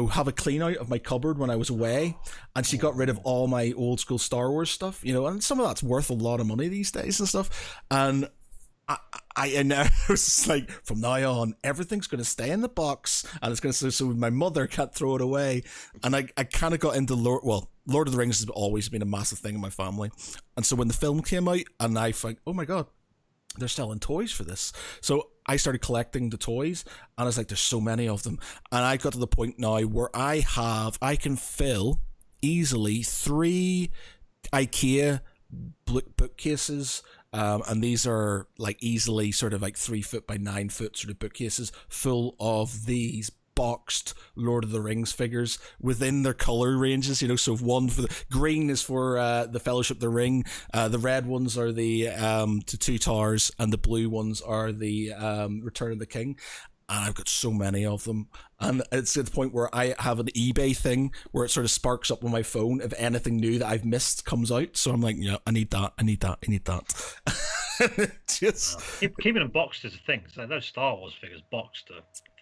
have a clean out of my cupboard when I was away, and she got rid of all my old school Star Wars stuff, and some of that's worth a lot of money these days and stuff. And I was just like, from now on, everything's going to stay in the box, and it's going to, so my mother can't throw it away. And I kind of got into Lord of the Rings has always been a massive thing in my family. And so when the film came out, and I thought, oh my God, they're selling toys for this. So I started collecting the toys, and I was like, there's so many of them. And I got to the point now where I can fill easily 3 IKEA bookcases, and these are like easily sort of like 3 foot by 9 foot sort of bookcases full of these boxed Lord of the Rings figures within their color ranges, so one for the green is for the Fellowship of the Ring, the red ones are the Two Towers, and the blue ones are the Return of the King. And I've got so many of them, and it's at the point where I have an eBay thing where it sort of sparks up on my phone if anything new that I've missed comes out. So I'm like, yeah, I need that. Just keeping them boxed is a thing. So those Star Wars figures boxed are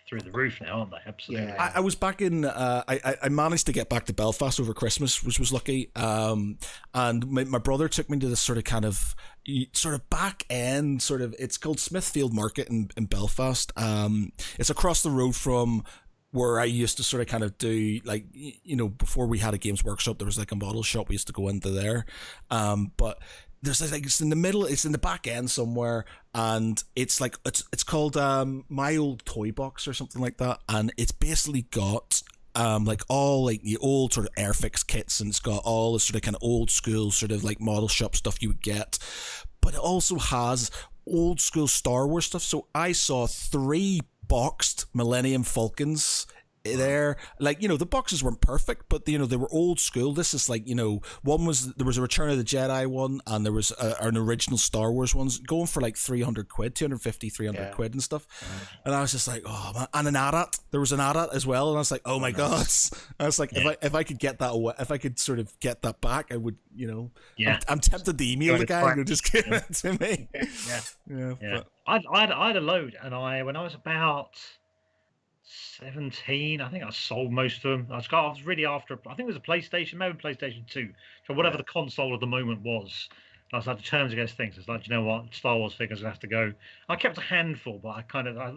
through the roof now, aren't they? Absolutely. Yeah. I was back in. I managed to get back to Belfast over Christmas, which was lucky. And my brother took me to this sort of back end It's called Smithfield Market in Belfast. It's across the road from where I used to sort of kind of do, like, before we had a Games Workshop, there was like a model shop we used to go into there. But there's like, it's in the middle, it's in the back end somewhere, and it's like it's called My Old Toy Box or something like that, and it's basically got like all like the old sort of Airfix kits, and it's got all the sort of kind of old school sort of like model shop stuff you would get, but it also has old school Star Wars stuff. So I saw 3 boxed Millennium Falcons there. Like, you know, the boxes weren't perfect, but you know, they were old school. This is like, you know, there was a Return of the Jedi one, and there was an original Star Wars ones going for like 300 quid, 250, 300 quid and stuff. And I was just like, oh man. And an AT-AT, there was an AT-AT as well, and I was like, oh my god. I was like, if I could get that away, if I could sort of get that back, I would, you know. I'm tempted to email the guy and just give it to me. But I had a load, and when I was about 17, I think I sold most of them. I was really after, I think it was a PlayStation, maybe PlayStation 2, so whatever the console of the moment was. I was like, terms against things. It's like, you know what, Star Wars figures have to go. I kept a handful, but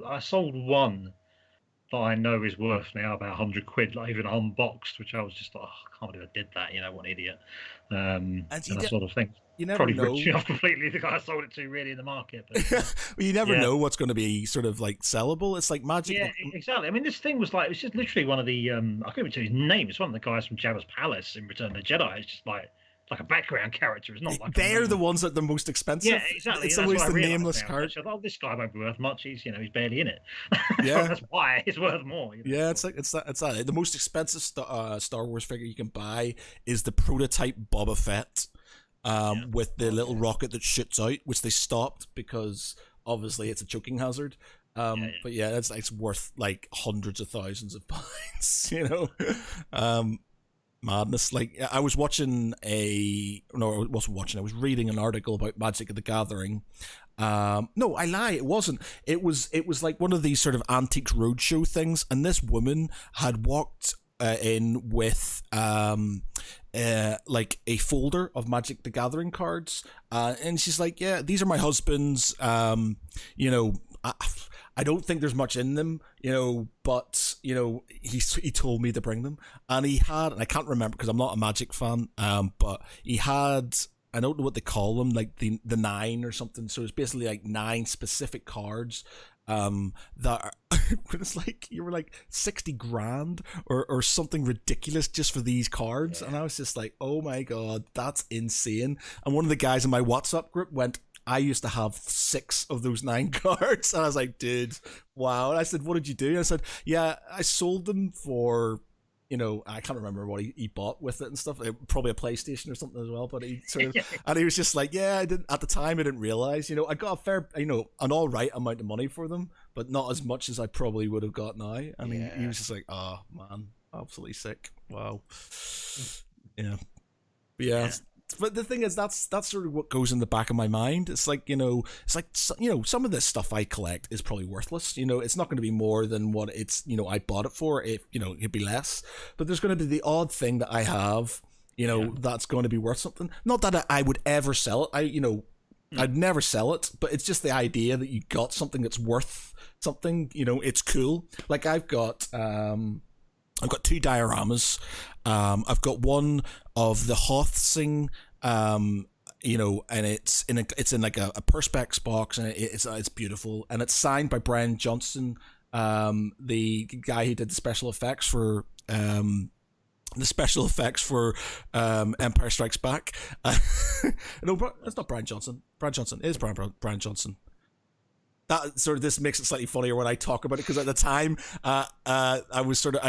I sold one that I know is worth now about 100 quid, like even unboxed, which I was just like, oh, I can't believe I did that, you know, what an idiot. And that sort of thing. You never Probably know. ripped me off completely, the guy I sold it to really in the market. But well, you never know what's going to be sort of like sellable. It's like magic. Yeah, exactly. I mean, this thing was like, it's just literally one of the, I can't even tell you his name. It's one of the guys from Jabba's Palace in Return of the Jedi. It's just like a background character. It's not like they're the ones that are the most expensive. Yeah, exactly. It's That's always what the nameless character. Oh, this guy won't be worth much. He's barely in it. Yeah, that's why he's worth more. You know? Yeah, it's that. The most expensive Star Wars figure you can buy is the prototype Boba Fett, with the little rocket that shoots out, which they stopped because obviously it's a choking hazard. But yeah, it's worth like hundreds of thousands of pounds. You know. Madness. Like, I was watching I was reading an article about Magic the Gathering. No, I lie, it wasn't. It was like one of these sort of Antiques Roadshow things, and this woman had walked in with like a folder of Magic the Gathering cards, and she's like, yeah, these are my husband's. You know, I don't think there's much in them, you know, but, you know, he told me to bring them. And he had, and I can't remember because I'm not a Magic fan, but he had, I don't know what they call them, like the 9 or something. So it's basically like 9 specific cards that are, it's like, you were like 60 grand or something ridiculous just for these cards. And I was just like, oh my God, that's insane. And one of the guys in my WhatsApp group went, I used to have 6 of those 9 cards. And I was like, dude, wow. And I said, what did you do? And I said, yeah, I sold them for, you know, I can't remember what he bought with it and stuff. Probably a PlayStation or something as well. But he sort of, and he was just like, yeah, I didn't, at the time I didn't realize, you know, I got a fair, you know, an all right amount of money for them, but not as much as I probably would have got now. And he was just like, oh man, absolutely sick. Wow. Yeah. But yeah. But the thing is, that's sort of what goes in the back of my mind. It's like, you know, some of this stuff I collect is probably worthless. You know, it's not going to be more than what it's, you know, I bought it for. If, you know, it'd be less. But there's going to be the odd thing that I have, you know, that's going to be worth something. Not that I would ever sell it. I'd never sell it. But it's just the idea that you got something that's worth something. You know, it's cool. Like I've got 2 dioramas. I've got one of the Hothsing, you know, and it's in like a Perspex box, and it's beautiful, and it's signed by Brian Johnson, the guy who did the special effects for Empire Strikes Back. No, it's not Brian Johnson. Brian Johnson is Brian Johnson. That sort of, this makes it slightly funnier when I talk about it, because at the time I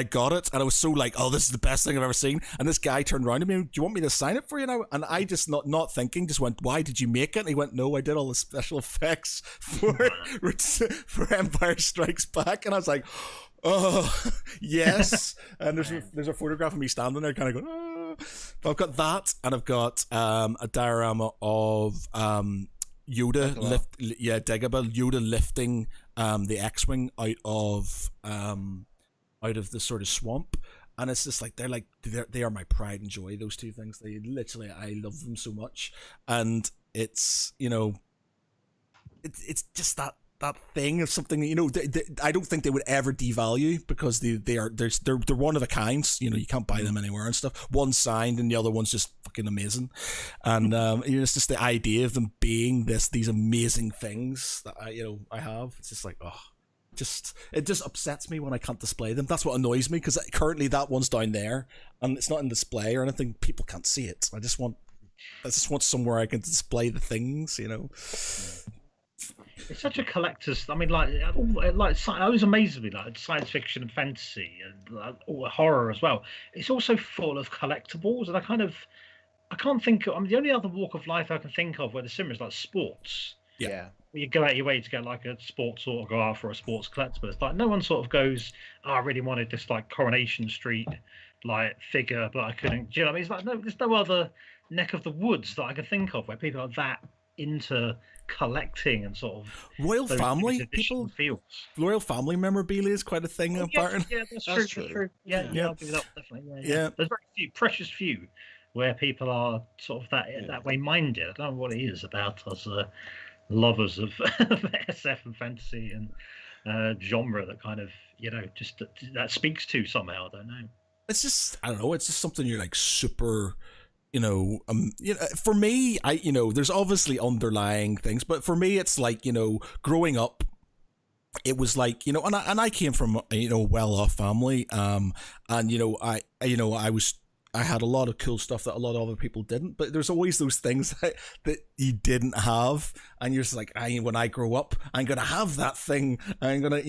got it and I was so like, oh, this is the best thing I've ever seen, and this guy turned around to me, do you want me to sign it for you now? And I just not thinking, just went, why did you make it? And he went, no, I did all the special effects for Empire Strikes Back. And I was like, oh yes. And there's a photograph of me standing there kind of going, oh. But I've got that, and I've got a diorama of Yoda Dagobah Yoda lifting the X-wing out of the sort of swamp, and it's just like they are my pride and joy, those 2 things. They literally, I love them so much, and it's, you know, it's just that thing of something, you know, I don't think they would ever devalue, because they're one of a kind. You know, you can't buy them anywhere and stuff. One's signed and the other one's just fucking amazing. And you know, it's just the idea of them being these amazing things that I have. It's just like, oh, it just upsets me when I can't display them. That's what annoys me, because currently that one's down there and it's not in display or anything. People can't see it. I just want somewhere I can display the things, you know. It's such a collector's. I mean, it always amazes me, like science fiction and fantasy and horror as well. It's also full of collectibles, and I can't think of. I mean, the only other walk of life I can think of where the similar is like sports. Yeah. You go out your way to get like a sports autograph or a sports collectible. It's like no one sort of goes, oh, I really wanted this like Coronation Street like figure, but I couldn't. Do you know what I mean? It's like there's no other neck of the woods that I can think of where people are that into collecting and sort of royal family people. Royal family memorabilia is quite a thing. Yes, yeah, that's true. Yeah, I'll give it up, definitely. Yeah. There's very few, precious few, where people are sort of that way minded. I don't know what it is about us lovers of SF and fantasy and genre that kind of just that speaks to somehow. I don't know. It's just It's just something you're like super. For me, there's obviously underlying things, but for me, it's like, growing up, it was like, and I came from a well-off family, and I had a lot of cool stuff that a lot of other people didn't, but there's always those things that you didn't have, and you're just like, when I grow up, I'm gonna have that thing. I'm gonna,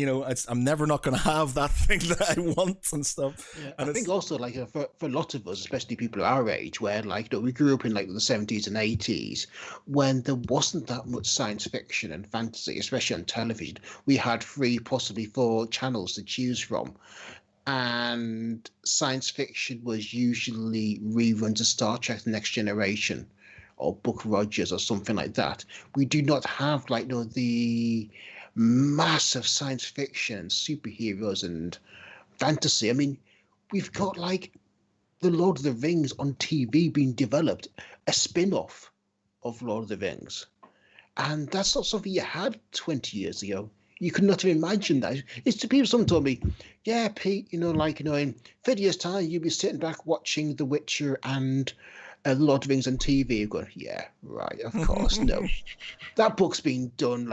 I'm never not gonna have that thing that I want and stuff. Yeah, and I think also like for a lot of us, especially people our age, where like we grew up in like the 70s and 80s, when there wasn't that much science fiction and fantasy, especially on television. We had 3, possibly 4 channels to choose from. And science fiction was usually reruns of Star Trek: The Next Generation or Buck Rogers or something like that. We do not have like the massive science fiction, superheroes and fantasy. I mean, we've got like the Lord of the Rings on TV being developed, a spin-off of Lord of the Rings. And that's not something you had 20 years ago. You could not have imagined that. It's to people, someone told me, yeah, Pete, in 30 years' time, you'll be sitting back watching The Witcher and Lord of the Rings on TV. You're going, yeah, right, of course, no. That book's been done,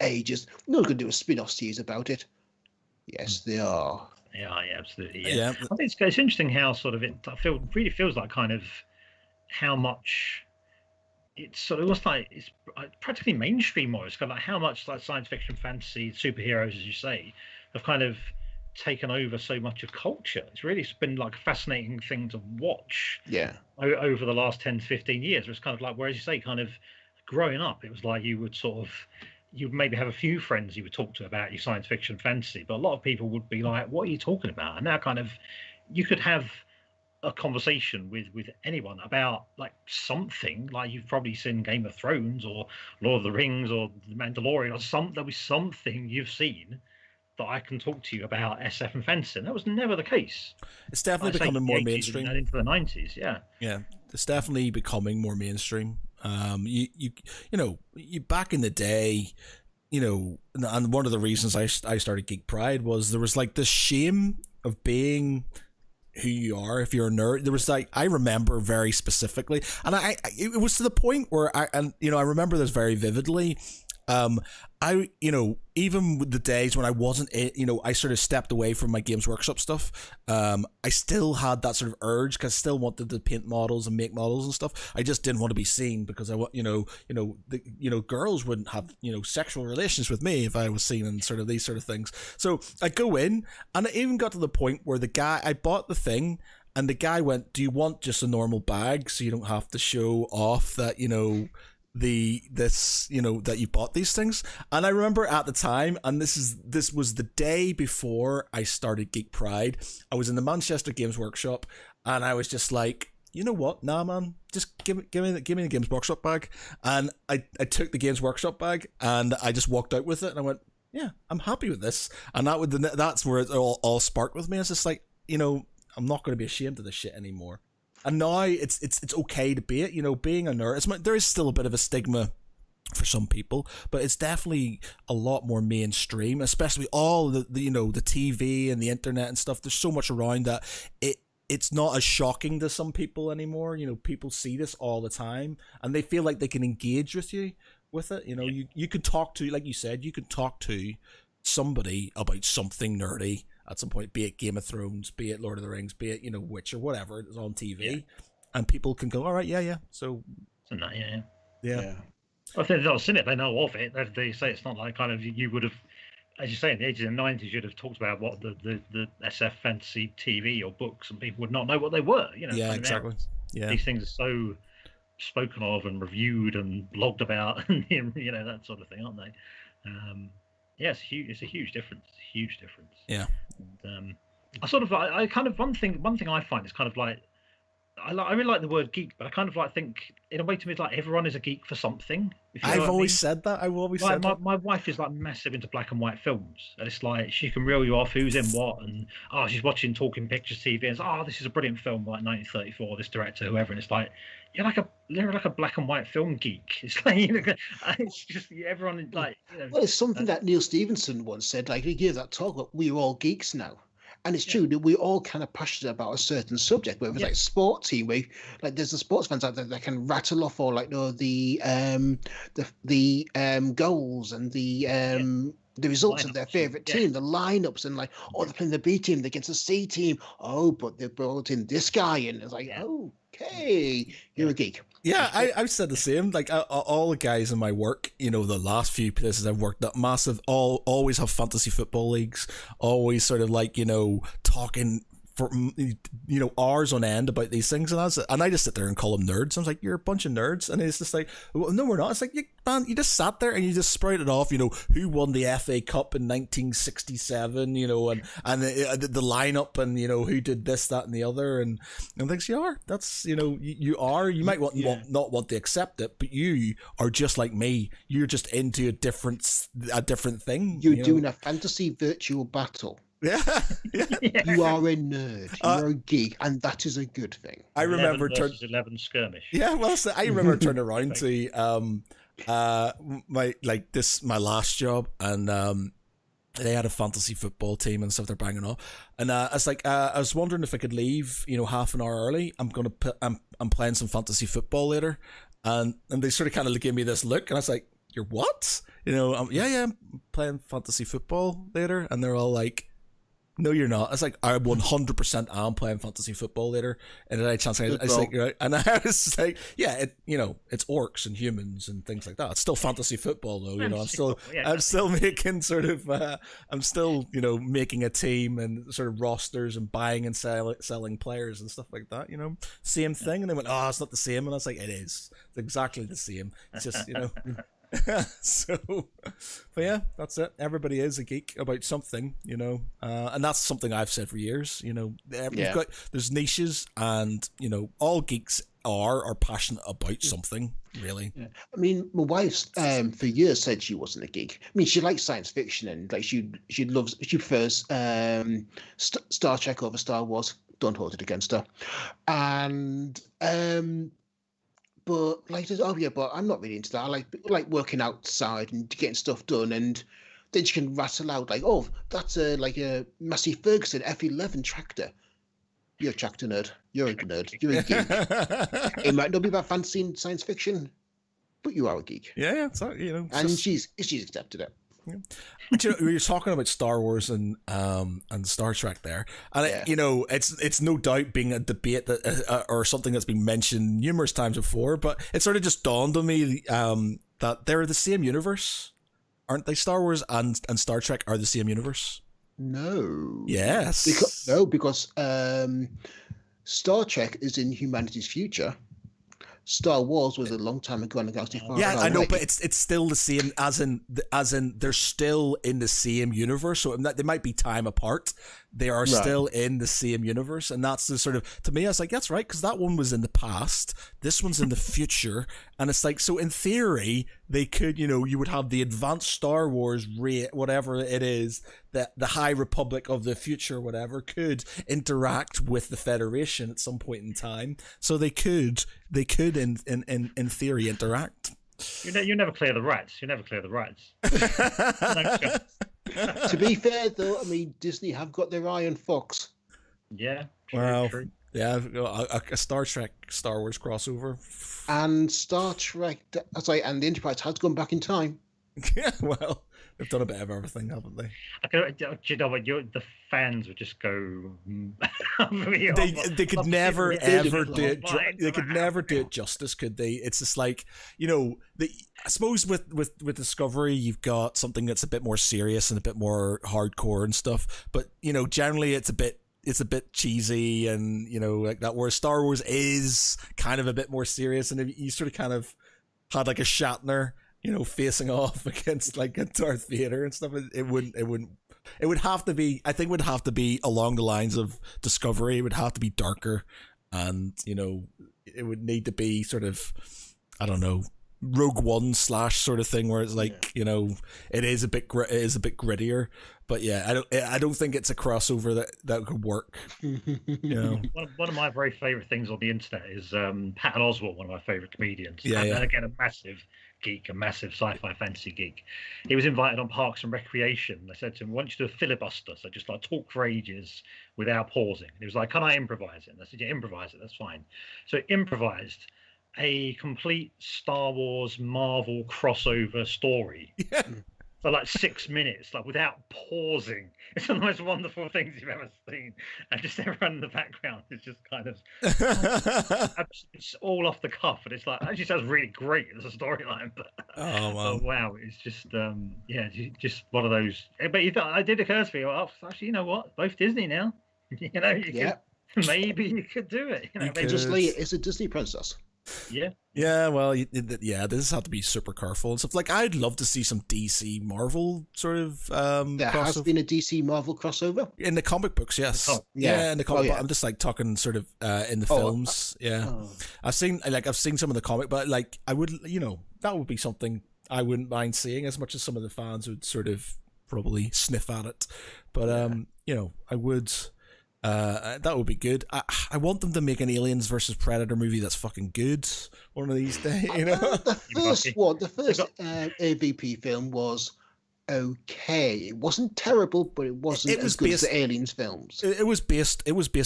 ages. No one's going to do a spin-off series about it. Yes, they are. Yeah, absolutely. Yeah. I think it's interesting how sort of really feels like kind of how much it's sort of almost like it's practically mainstream more. It's kind of like how much like science fiction, fantasy, superheroes, as you say, have kind of taken over so much of culture. It's really been like a fascinating thing to watch. Yeah. Over the last 10 to 15 years, it's kind of like, whereas you say, kind of growing up, it was like you'd maybe have a few friends you would talk to about your science fiction, fantasy, but a lot of people would be like, "What are you talking about?" And now, kind of, you could have a conversation with anyone about like something, like you've probably seen Game of Thrones or Lord of the Rings or The Mandalorian or there'll be something you've seen that I can talk to you about SF and fantasy. And that was never the case. It's definitely becoming more mainstream and into the 90s. Yeah, it's definitely becoming more mainstream. You back in the day, and one of the reasons I started Geek Pride was there was like this shame of being who you are if you're a nerd. There was like, I remember very specifically, and it was to the point where I remember this very vividly. Even with the days when I wasn't, I sort of stepped away from my Games Workshop stuff. I still had that sort of urge because I still wanted to paint models and make models and stuff. I just didn't want to be seen because girls wouldn't have, sexual relations with me if I was seen in sort of these sort of things. So I go in, and I even got to the point where I bought the thing, and the guy went, "Do you want just a normal bag so you don't have to show off that, that you bought these things?" And I remember at the time, and this was the day before I started Geek Pride, I was in the Manchester Games Workshop, and I was just like, you know what, nah man, just give me the Games Workshop bag. And I took the Games Workshop bag and I just walked out with it, and I went, yeah, I'm happy with this. And that's where it all sparked with me. It's just like, I'm not going to be ashamed of this shit anymore. And now it's okay to be it, being a nerd. There is still a bit of a stigma for some people, but it's definitely a lot more mainstream, especially all the TV and the internet and stuff. There's so much around that it's not as shocking to some people anymore. People see this all the time and they feel like they can engage with you with it. You can talk to, like you said, you can talk to somebody about something nerdy at some point, be it Game of Thrones, be it Lord of the Rings, be it, Witcher, whatever is on TV, and people can go, all right, yeah. So yeah. Yeah. Well, if they've not seen it, they know of it. They say it's not like kind of you would have, as you say, in the 80s and 90s, you'd have talked about what the SF fantasy TV or books, and people would not know what they were. Yeah, exactly. Yeah, these things are so spoken of and reviewed and blogged about, and that sort of thing, aren't they? Yeah, it's a huge difference. Huge difference. Yeah. And, I kind of one thing I find is kind of like. I really like the word geek, but I kind of think in a way to me it's like everyone is a geek for something. I've always said that. My wife is like massive into black and white films, and it's like she can reel you off who's in what, and she's watching Talking Pictures TV, and it's this is a brilliant film like 1934, this director, whoever, and it's like you're like a black and white film geek. It's like it's just everyone like. Well, it's something that Neil Stevenson once said. Like he gave that talk, but we're all geeks now. And it's true that we're all kind of passionate about a certain subject, whether it's like sports team, where like there's the sports fans out there that can rattle off all like the goals and the results of their favorite team, the lineups, and like, they're playing the B team against the C team. But they brought in this guy, and it's like, okay, you're a geek. Yeah, I've said the same. Like all the guys in my work, the last few places I've worked at, massive, always have fantasy football leagues, always sort of like, talking for hours on end about these things, and I just sit there and call them nerds. I was like, you're a bunch of nerds, and it's just like, well, no, we're not. It's like, man, you just sat there and you just sprouted off, who won the FA Cup in 1967, and the lineup, and who did this, that, and the other, and things. That's you are. You might not want to accept it, but you are just like me. You're just into a different thing. You're doing a fantasy virtual battle. Yeah. You are a nerd. You're a geek, and that is a good thing. I remember 11 skirmish. Yeah, well, I remember turning around to my last job, and they had a fantasy football team and stuff they're banging off, and I was like, I was wondering if I could leave, half an hour early. I'm playing some fantasy football later, and they sort of kind of gave me this look, and I was like, you're what? I'm playing fantasy football later, and they're all like, no, you're not. It's like, I 100% am playing fantasy football later. And then I chance, I was like, right. And I was like, it's orcs and humans and things like that. It's still fantasy football though. I'm still making sort of, I'm still, making a team and sort of rosters and buying and selling players and stuff like that, same thing. And they went, it's not the same. And I was like, it is. It's exactly the same. It's just, So, but yeah, that's it. Everybody is a geek about something, and that's something I've said for years. There's niches, and all geeks are passionate about something, really. Yeah. I mean, my wife for years said she wasn't a geek. I mean, she likes science fiction, and like she prefers Star Trek over Star Wars. Don't hold it against her, and but like, but I'm not really into that. I like working outside and getting stuff done, and then she can rattle out like, that's a Massey Ferguson F11 tractor. You're a tractor nerd. You're a nerd. You're a geek. It might not be about fantasy and science fiction, but you are a geek. Yeah. So and she's accepted it. Yeah. But you're talking about Star Wars and Star Trek there, and it's no doubt being a debate that or something that's been mentioned numerous times before, but it sort of just dawned on me that they're the same universe, aren't they? Star Wars and Star Trek are the same universe. No. Yes. Because Star Trek is in humanity's future. Star Wars was a long time ago in the galaxy far away. Yeah, I know, but it's still the same, as in they're still in the same universe. So they might be time apart. They are still in the same universe, and that's the sort of, to me, I was like, that's right, because that one was in the past, this one's in the future, and it's like, so in theory, they could, you would have the advanced Star Wars whatever it is, that the High Republic of the future, whatever, could interact with the Federation at some point in time. So they could in theory interact. You never clear the rights. You never clear the rights. To be fair, though, I mean, Disney have got their eye on Fox. Yeah. True. Yeah, a Star Trek, Star Wars crossover. And Star Trek, and the Enterprise has gone back in time. Yeah, well, They've done a bit of everything, haven't they? Do you know what? The fans would just go. They could never ever do it. They could never do it justice, could they? It's just like, I suppose with Discovery, you've got something that's a bit more serious and a bit more hardcore and stuff. But generally, it's a bit cheesy and like that. Where Star Wars is kind of a bit more serious, and you sort of kind of had like a Shatner, facing off against like a Darth Vader and stuff. It would have to be, I think it would have to be along the lines of Discovery. It would have to be darker, and it would need to be sort of, I don't know, Rogue One / sort of thing, where it's like, it is a bit grittier. But yeah, I don't think it's a crossover that could work. One of my very favorite things on the internet is Patton Oswalt, one of my favorite comedians. Yeah, and again, a massive geek, a massive sci-fi fantasy geek. He was invited on Parks and Recreation. They said to him, "Why don't you do a filibuster? So just like talk for ages without pausing." And he was like, "Can I improvise it?" And I said, "Yeah, improvise it. That's fine." So he improvised a complete Star Wars Marvel crossover story. Yeah. For like 6 minutes, like without pausing. It's one of the most wonderful things you've ever seen. And just everyone in the background is just kind of it's all off the cuff, and it's like, it actually sounds really great as a storyline, but wow, it's just just one of those. But it did occur to me, well, actually, you know what? Both Disney now. Maybe you could do it. Just Leia is a Disney princess. Yeah, well, this has to be super careful and stuff. Like, I'd love to see some DC Marvel sort of there crossover. Has been a DC Marvel crossover in the comic books, yes. In the comic book. I'm just like talking sort of in the films. I've seen some of the comic, but like I would, that would be something I wouldn't mind seeing, as much as some of the fans would sort of probably sniff at it. But I would. That would be good. I want them to make an Aliens versus Predator movie that's fucking good one of these days. The first AVP film was okay. It wasn't terrible, but it wasn't as good as the Aliens films. It was based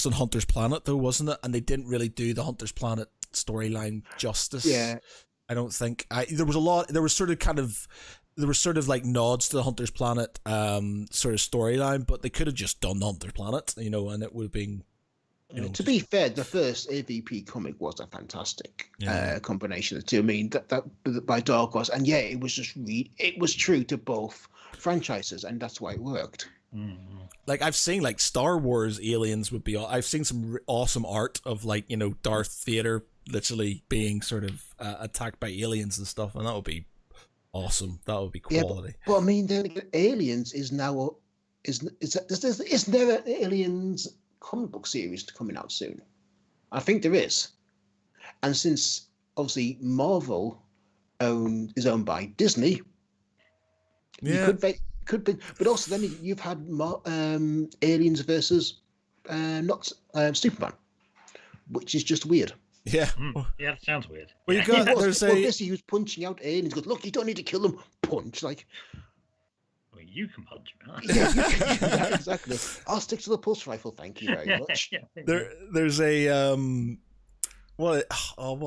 on Hunter's Planet, though, wasn't it? And they didn't really do the Hunter's Planet storyline justice. Yeah, I don't think. There were sort of like nods to the Hunter's Planet sort of storyline, but they could have just done the Hunter's Planet, and it would have been. To be fair, the first AVP comic was a fantastic combination of the two. I mean, that by Dark Horse, and it was just it was true to both franchises, and that's why it worked. Mm-hmm. Like, I've seen like Star Wars Aliens would be. I've seen some awesome art of like Darth Vader literally being sort of attacked by aliens and stuff, and that would be awesome. That would be quality. But I mean, then again, Aliens is now is there an Aliens comic book series coming out soon? I think there is. And since obviously Marvel is owned by Disney, you could be. But also then you've had Aliens versus not Superman, which is just weird. Yeah. Yeah, that sounds weird. Well, you got he was punching out aliens. Goes, look, you don't need to kill them. Punch, like. Well, you can punch me. Yeah, exactly. I'll stick to the pulse rifle. Thank you very much. There's a what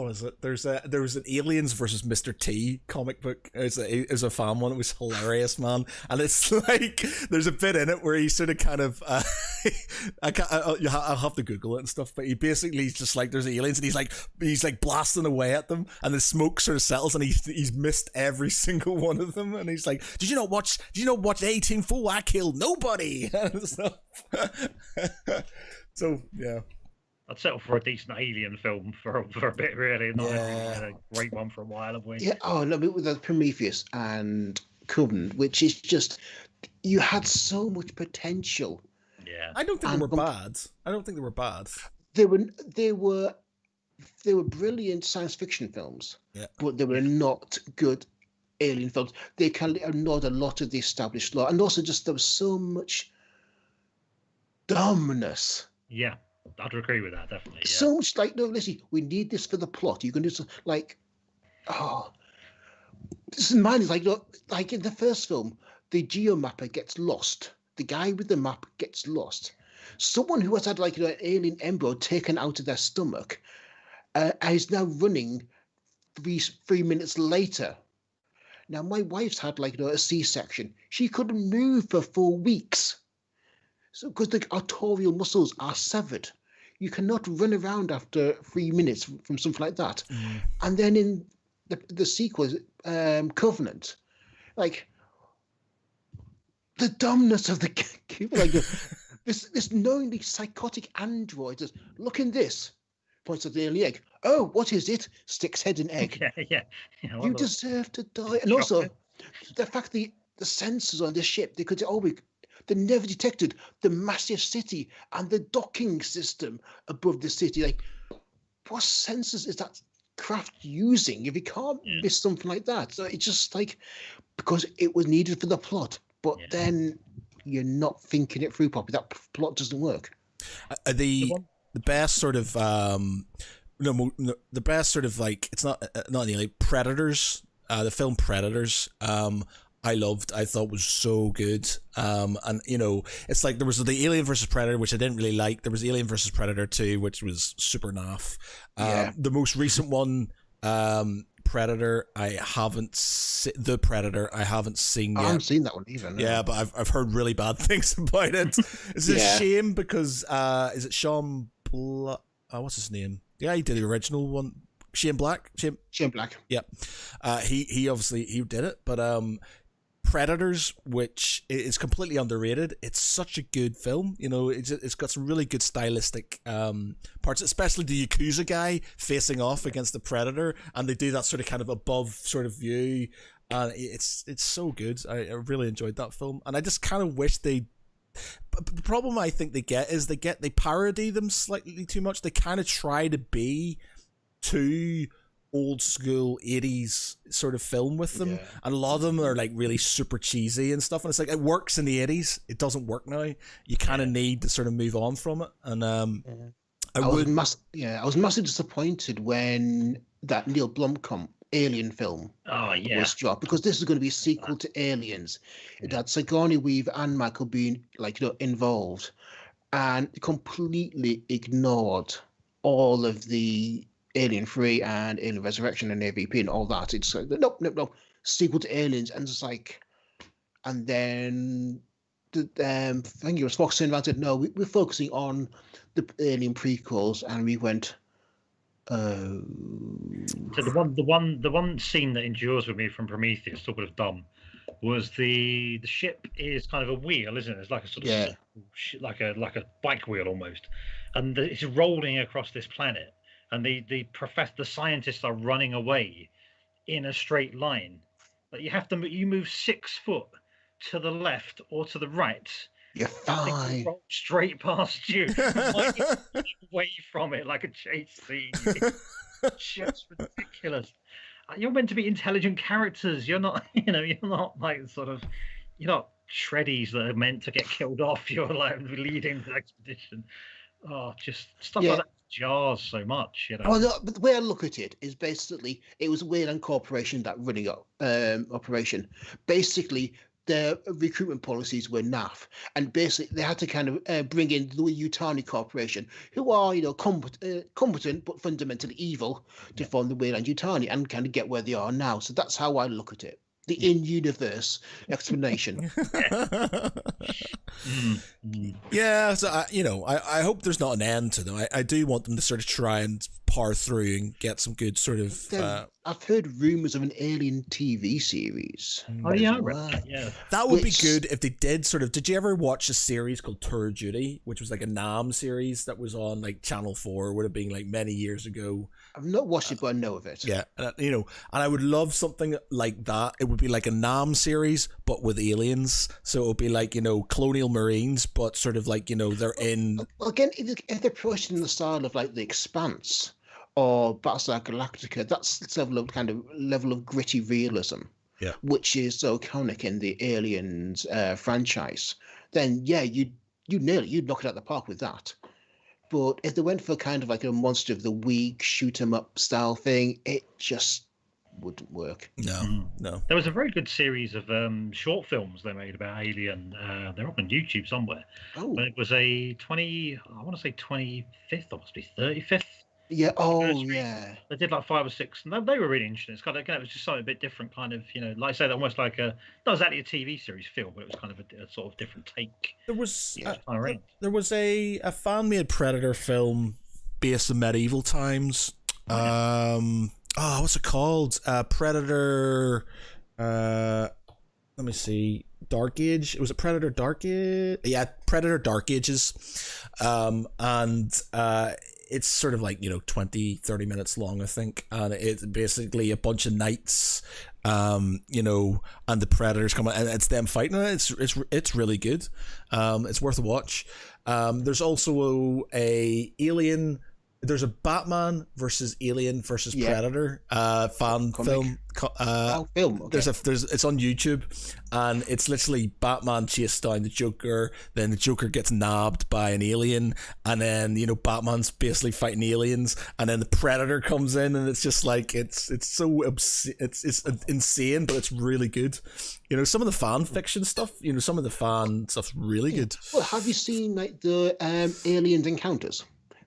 is it? There was an Aliens versus Mr. T comic book. It was a fan one. It was hilarious, man. And it's like there's a bit in it where he sort of kind of I'll have to Google it and stuff. But he's just like, there's aliens, and he's like blasting away at them, and the smoke sort of settles, and he's missed every single one of them, and he's like, Did you not watch 18 Fool? I killed nobody. So yeah. I'd settle for a decent Alien film for a bit, really. Not a great one for a while, have we? Yeah. Oh no, with the Prometheus and Covenant, which is just, you had so much potential. Yeah. I don't think they were bad. They were brilliant science fiction films. Yeah. But they were not good alien films. They kind of ignored a lot of the established law, and also just there was so much dumbness. Yeah. I'd agree with that, definitely. Yeah. So much like, no, listen, we need this for the plot. You can do something like, this in mind is like in the first film, the geomapper gets lost. The guy with the map gets lost. Someone who has had like an alien embryo taken out of their stomach is now running 3 minutes later. Now, my wife's had like a C-section. She couldn't move for 4 weeks. So, because the arterial muscles are severed, you cannot run around after 3 minutes from something like that. And then in the sequel, Covenant, like the dumbness of the like this knowingly psychotic android says, "Look in this," points at the alien egg. "Oh, what is it?" Sticks head in egg. Yeah. You deserve to die. And also, the fact the sensors on this ship, they could they never detected the massive city and the docking system above the city. Like, what sensors is that craft using if you can't miss something like that? So it's just like, because it was needed for the plot, but then you're not thinking it through properly. That plot doesn't work. The best sort of the best sort of like, it's not like Predators, the film Predators, I loved. I thought was so good. And it's like there was the Alien versus Predator, which I didn't really like. There was Alien versus Predator 2, which was super naff. The most recent one, Predator, I haven't The Predator, I haven't seen yet. I haven't seen that one either. No. Yeah, but I've heard really bad things about it. It's a shame because is it Sean what's his name? Yeah, he did the original one. Shane Black. Shane Black. Yeah, he obviously did it, but Predators, which is completely underrated. It's such a good film. It's got some really good stylistic parts, especially the Yakuza guy facing off against the Predator, and they do that sort of kind of above sort of view. It's so good. I really enjoyed that film, and I just kind of wish they. But the problem I think they get is they parody them slightly too much. They kind of try to be too old school 80s sort of film with them, and a lot of them are like really super cheesy and stuff, and it's like, it works in the 80s, it doesn't work now. You kind of need to sort of move on from it. And I was massively disappointed when that Neil Blomkamp Alien film was dropped, because this is going to be a sequel to Aliens. It had Sigourney Weaver and Michael Biehn involved, and completely ignored all of the Alien 3 and Alien Resurrection and AVP and all that. It's like, nope, sequel to Aliens. And it's like, and then I think it was Fox turned around and said, no, we're focusing on the Alien prequels. And we went, oh. So the one scene that endures with me from Prometheus, sort of dumb, was the ship is kind of a wheel, isn't it? It's like a sort of like a bike wheel almost, and it's rolling across this planet. And the scientists are running away in a straight line. But you move 6 foot to the left or to the right. You're fine. Roll straight past you, away from it like a chase scene. It's just ridiculous. You're meant to be intelligent characters. You're not. You're not like you're not shreddies that are meant to get killed off. You're like leading the expedition. Oh, just stuff like that. Jars so much, Well, no, but the way I look at it is basically it was Weyland Corporation that running operation. Basically, their recruitment policies were naff, and basically they had to kind of bring in the Yutani Corporation, who are competent but fundamentally evil, to form the Weyland Yutani and kind of get where they are now. So that's how I look at it. The in-universe explanation. Yeah, so I hope there's not an end to them. I do want them to sort of try and power through and get some good sort of. I've heard rumors of an Alien TV series. Oh yeah, that would be good if they did sort of. Did you ever watch a series called Tour Duty, which was like a Nam series that was on like Channel 4? Would have been like many years ago. I've not watched it, but I know of it. Yeah, and I would love something like that. It would be like a Nam series, but with aliens. So it would be like colonial marines, but sort of like they're in. Well, again, if they're pushing the style of like The Expanse or Battlestar Galactica, that's the level of gritty realism, which is so iconic in the Aliens franchise. Then you'd nail it. You'd knock it out of the park with that. But if they went for kind of like a Monster of the Week, shoot 'em up style thing, it just wouldn't work. No. There was a very good series of short films they made about Alien. They're up on YouTube somewhere. Oh. But it was I want to say 25th or must be 35th Yeah. Oh, anniversary. yeah. They did like 5 or 6, and they were really interesting. It's kind of, again, it was just something a bit different, kind of, like I said, almost like not exactly a TV series film, but it was kind of a sort of different take. There was Yeah. there was a fan made Predator film based in medieval times. What's it called? Predator. Let me see. Dark Age. Was it Predator Dark Age? Yeah, Predator Dark Ages. And it's sort of like 20-30 minutes long, I think, and it's basically a bunch of knights, and the predators come, and it's them fighting. It's really good. It's worth a watch. There's also a Alien. There's a Batman versus Alien versus Predator fan film. Film. Okay. It's on YouTube, and it's literally Batman chased down the Joker. Then the Joker gets nabbed by an alien, and then Batman's basically fighting aliens, and then the Predator comes in, and it's just like it's so it's insane, but it's really good. Some of the fan fiction stuff. Some of the fan stuff's really good. Well, have you seen like the Aliens Encounters?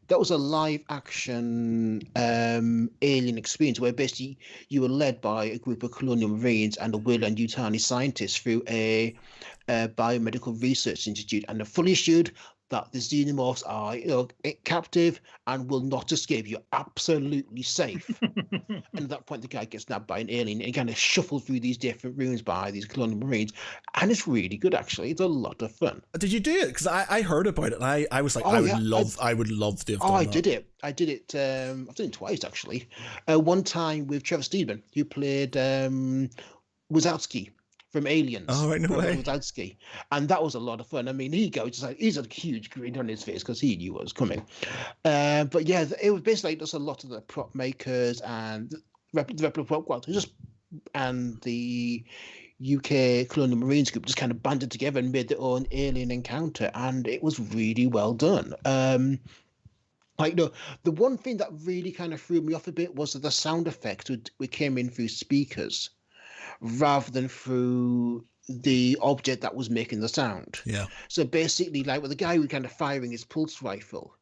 That was a live action alien experience where basically you were led by a group of colonial marines and a Weyland-Yutani scientist through a biomedical research institute, and they're fully assured that the xenomorphs are captive and will not escape. You're absolutely safe. And at that point, the guy gets nabbed by an alien and kind of shuffled through these different rooms by these colonial marines, and it's really good, actually. It's a lot of fun. Did you do it? Because I heard about it, and I was like, I would love to have done that. I did it. I've done it twice, actually. One time with Trevor Steedman, who played Wazowski from Aliens. Oh, right, no way. Wazowski. And that was a lot of fun. I mean, he's a huge grin on his face because he knew what was coming. But yeah, it was basically just a lot of the prop makers and the replica prop and the UK Colonial Marines group just kind of banded together and made their own alien encounter, and it was really well done. The one thing that really kind of threw me off a bit was that the sound effects we came in through speakers rather than through the object that was making the sound. Yeah. So basically, like with the guy who kind of firing his pulse rifle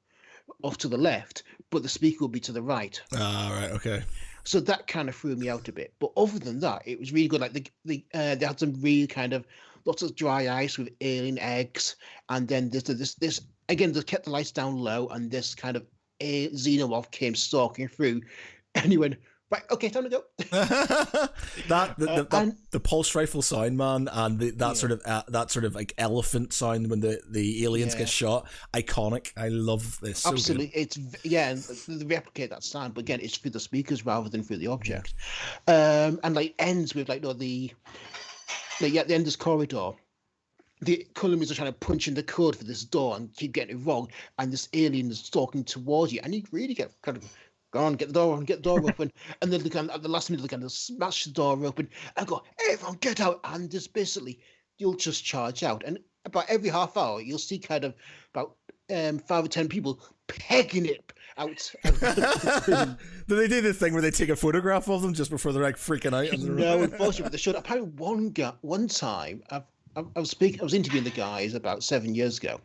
off to the left, but the speaker would be to the right. Right. Okay. So that kind of threw me out a bit. But other than that, it was really good. Like they had some real kind of lots of dry ice with alien eggs, and then this again, they kept the lights down low, and this kind of a xenomorph came stalking through, and he went, right, okay, time to go. The pulse rifle sound, man, and that sort of like elephant sound when the aliens get shot, iconic. I love this. Absolutely, so and they replicate that sound, but again, it's through the speakers rather than through the object. And like ends with at the end of this corridor, the colonists are trying to punch in the code for this door and keep getting it wrong, and this alien is stalking towards you, and you really get kind of, go on, get the door open. And then at the last minute, they kind of smash the door open and go, everyone get out. And just basically, you'll just charge out. And about every half hour, you'll see kind of about 5 or 10 people pegging it out. Do they do this thing where they take a photograph of them just before they're like freaking out? No, unfortunately, they showed. Apparently, one time, I was interviewing the guys about 7 years ago.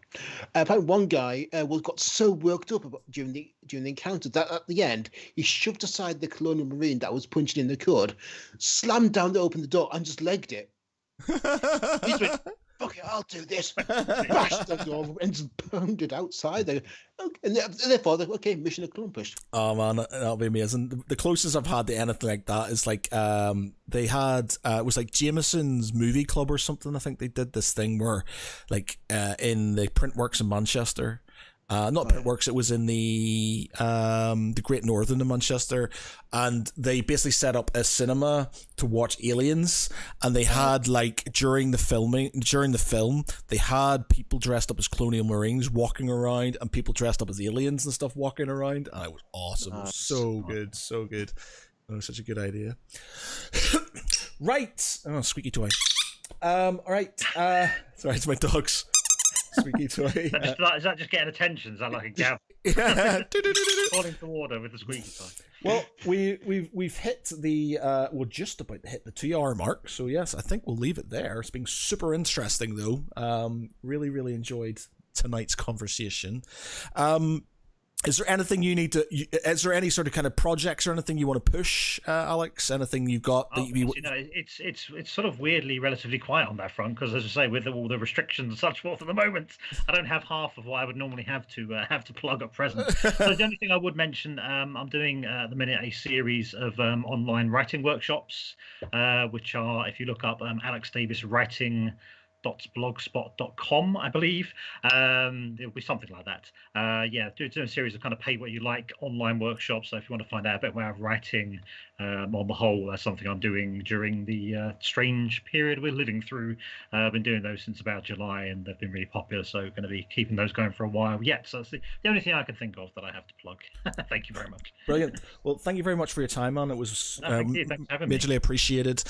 Apparently, one guy got so worked up during the encounter that at the end he shoved aside the colonial marine that was punching in the code, slammed down to open the door, and just legged it. He just went, "Okay, I'll do this." Bashed the door and just pounded outside. Okay, and therefore, okay, mission accomplished. Oh man, that'll be amazing. The closest I've had to anything like that is like they had it was like Jameson's Movie Club or something. I think they did this thing where like in the Printworks in Manchester. Not Printworks, it was in the Great Northern in Manchester, and they basically set up a cinema to watch Aliens, and they had like during the film they had people dressed up as colonial marines walking around and people dressed up as aliens and stuff walking around, and it was awesome. It was so good. Oh, such a good idea. Right. Oh, squeaky toy. All right. Sorry, it's my dogs. Squeaky toy. Is that just getting attention? Is that like a gab? Yeah. Calling to order with the squeaky toy. Well, we've hit the we're just about to hit the 2 hour mark. So yes, I think we'll leave it there. It's been super interesting though. Really enjoyed tonight's conversation. Is there anything you need to? Is there any sort of kind of projects or anything you want to push, Alex? Anything you've got? That it's sort of weirdly relatively quiet on that front because, as I say, with all the restrictions and such forth at the moment, I don't have half of what I would normally have to plug at present. So the only thing I would mention, I'm doing at the minute a series of online writing workshops, which are, if you look up Alex Davis writing blogspot.com, I believe. It'll be something like that. Doing a series of kind of pay what you like online workshops. So if you want to find out a bit more about writing on the whole, that's something I'm doing during the strange period we're living through. I've been doing those since about July, and they've been really popular, so going to be keeping those going for a while yet. So that's the only thing I can think of that I have to plug. Thank you very much. Brilliant. Well, thank you very much for your time, man. It was thank you. Thanks for having me. majorly appreciated.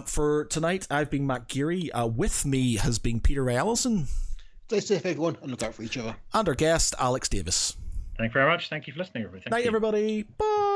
For tonight, I've been Matt Geary. With me has been Peter Ray Allison. Stay safe, everyone, and look out for each other. And our guest, Alex Davis. Thank you very much. Thank you for listening, everybody. Night, everybody. Bye.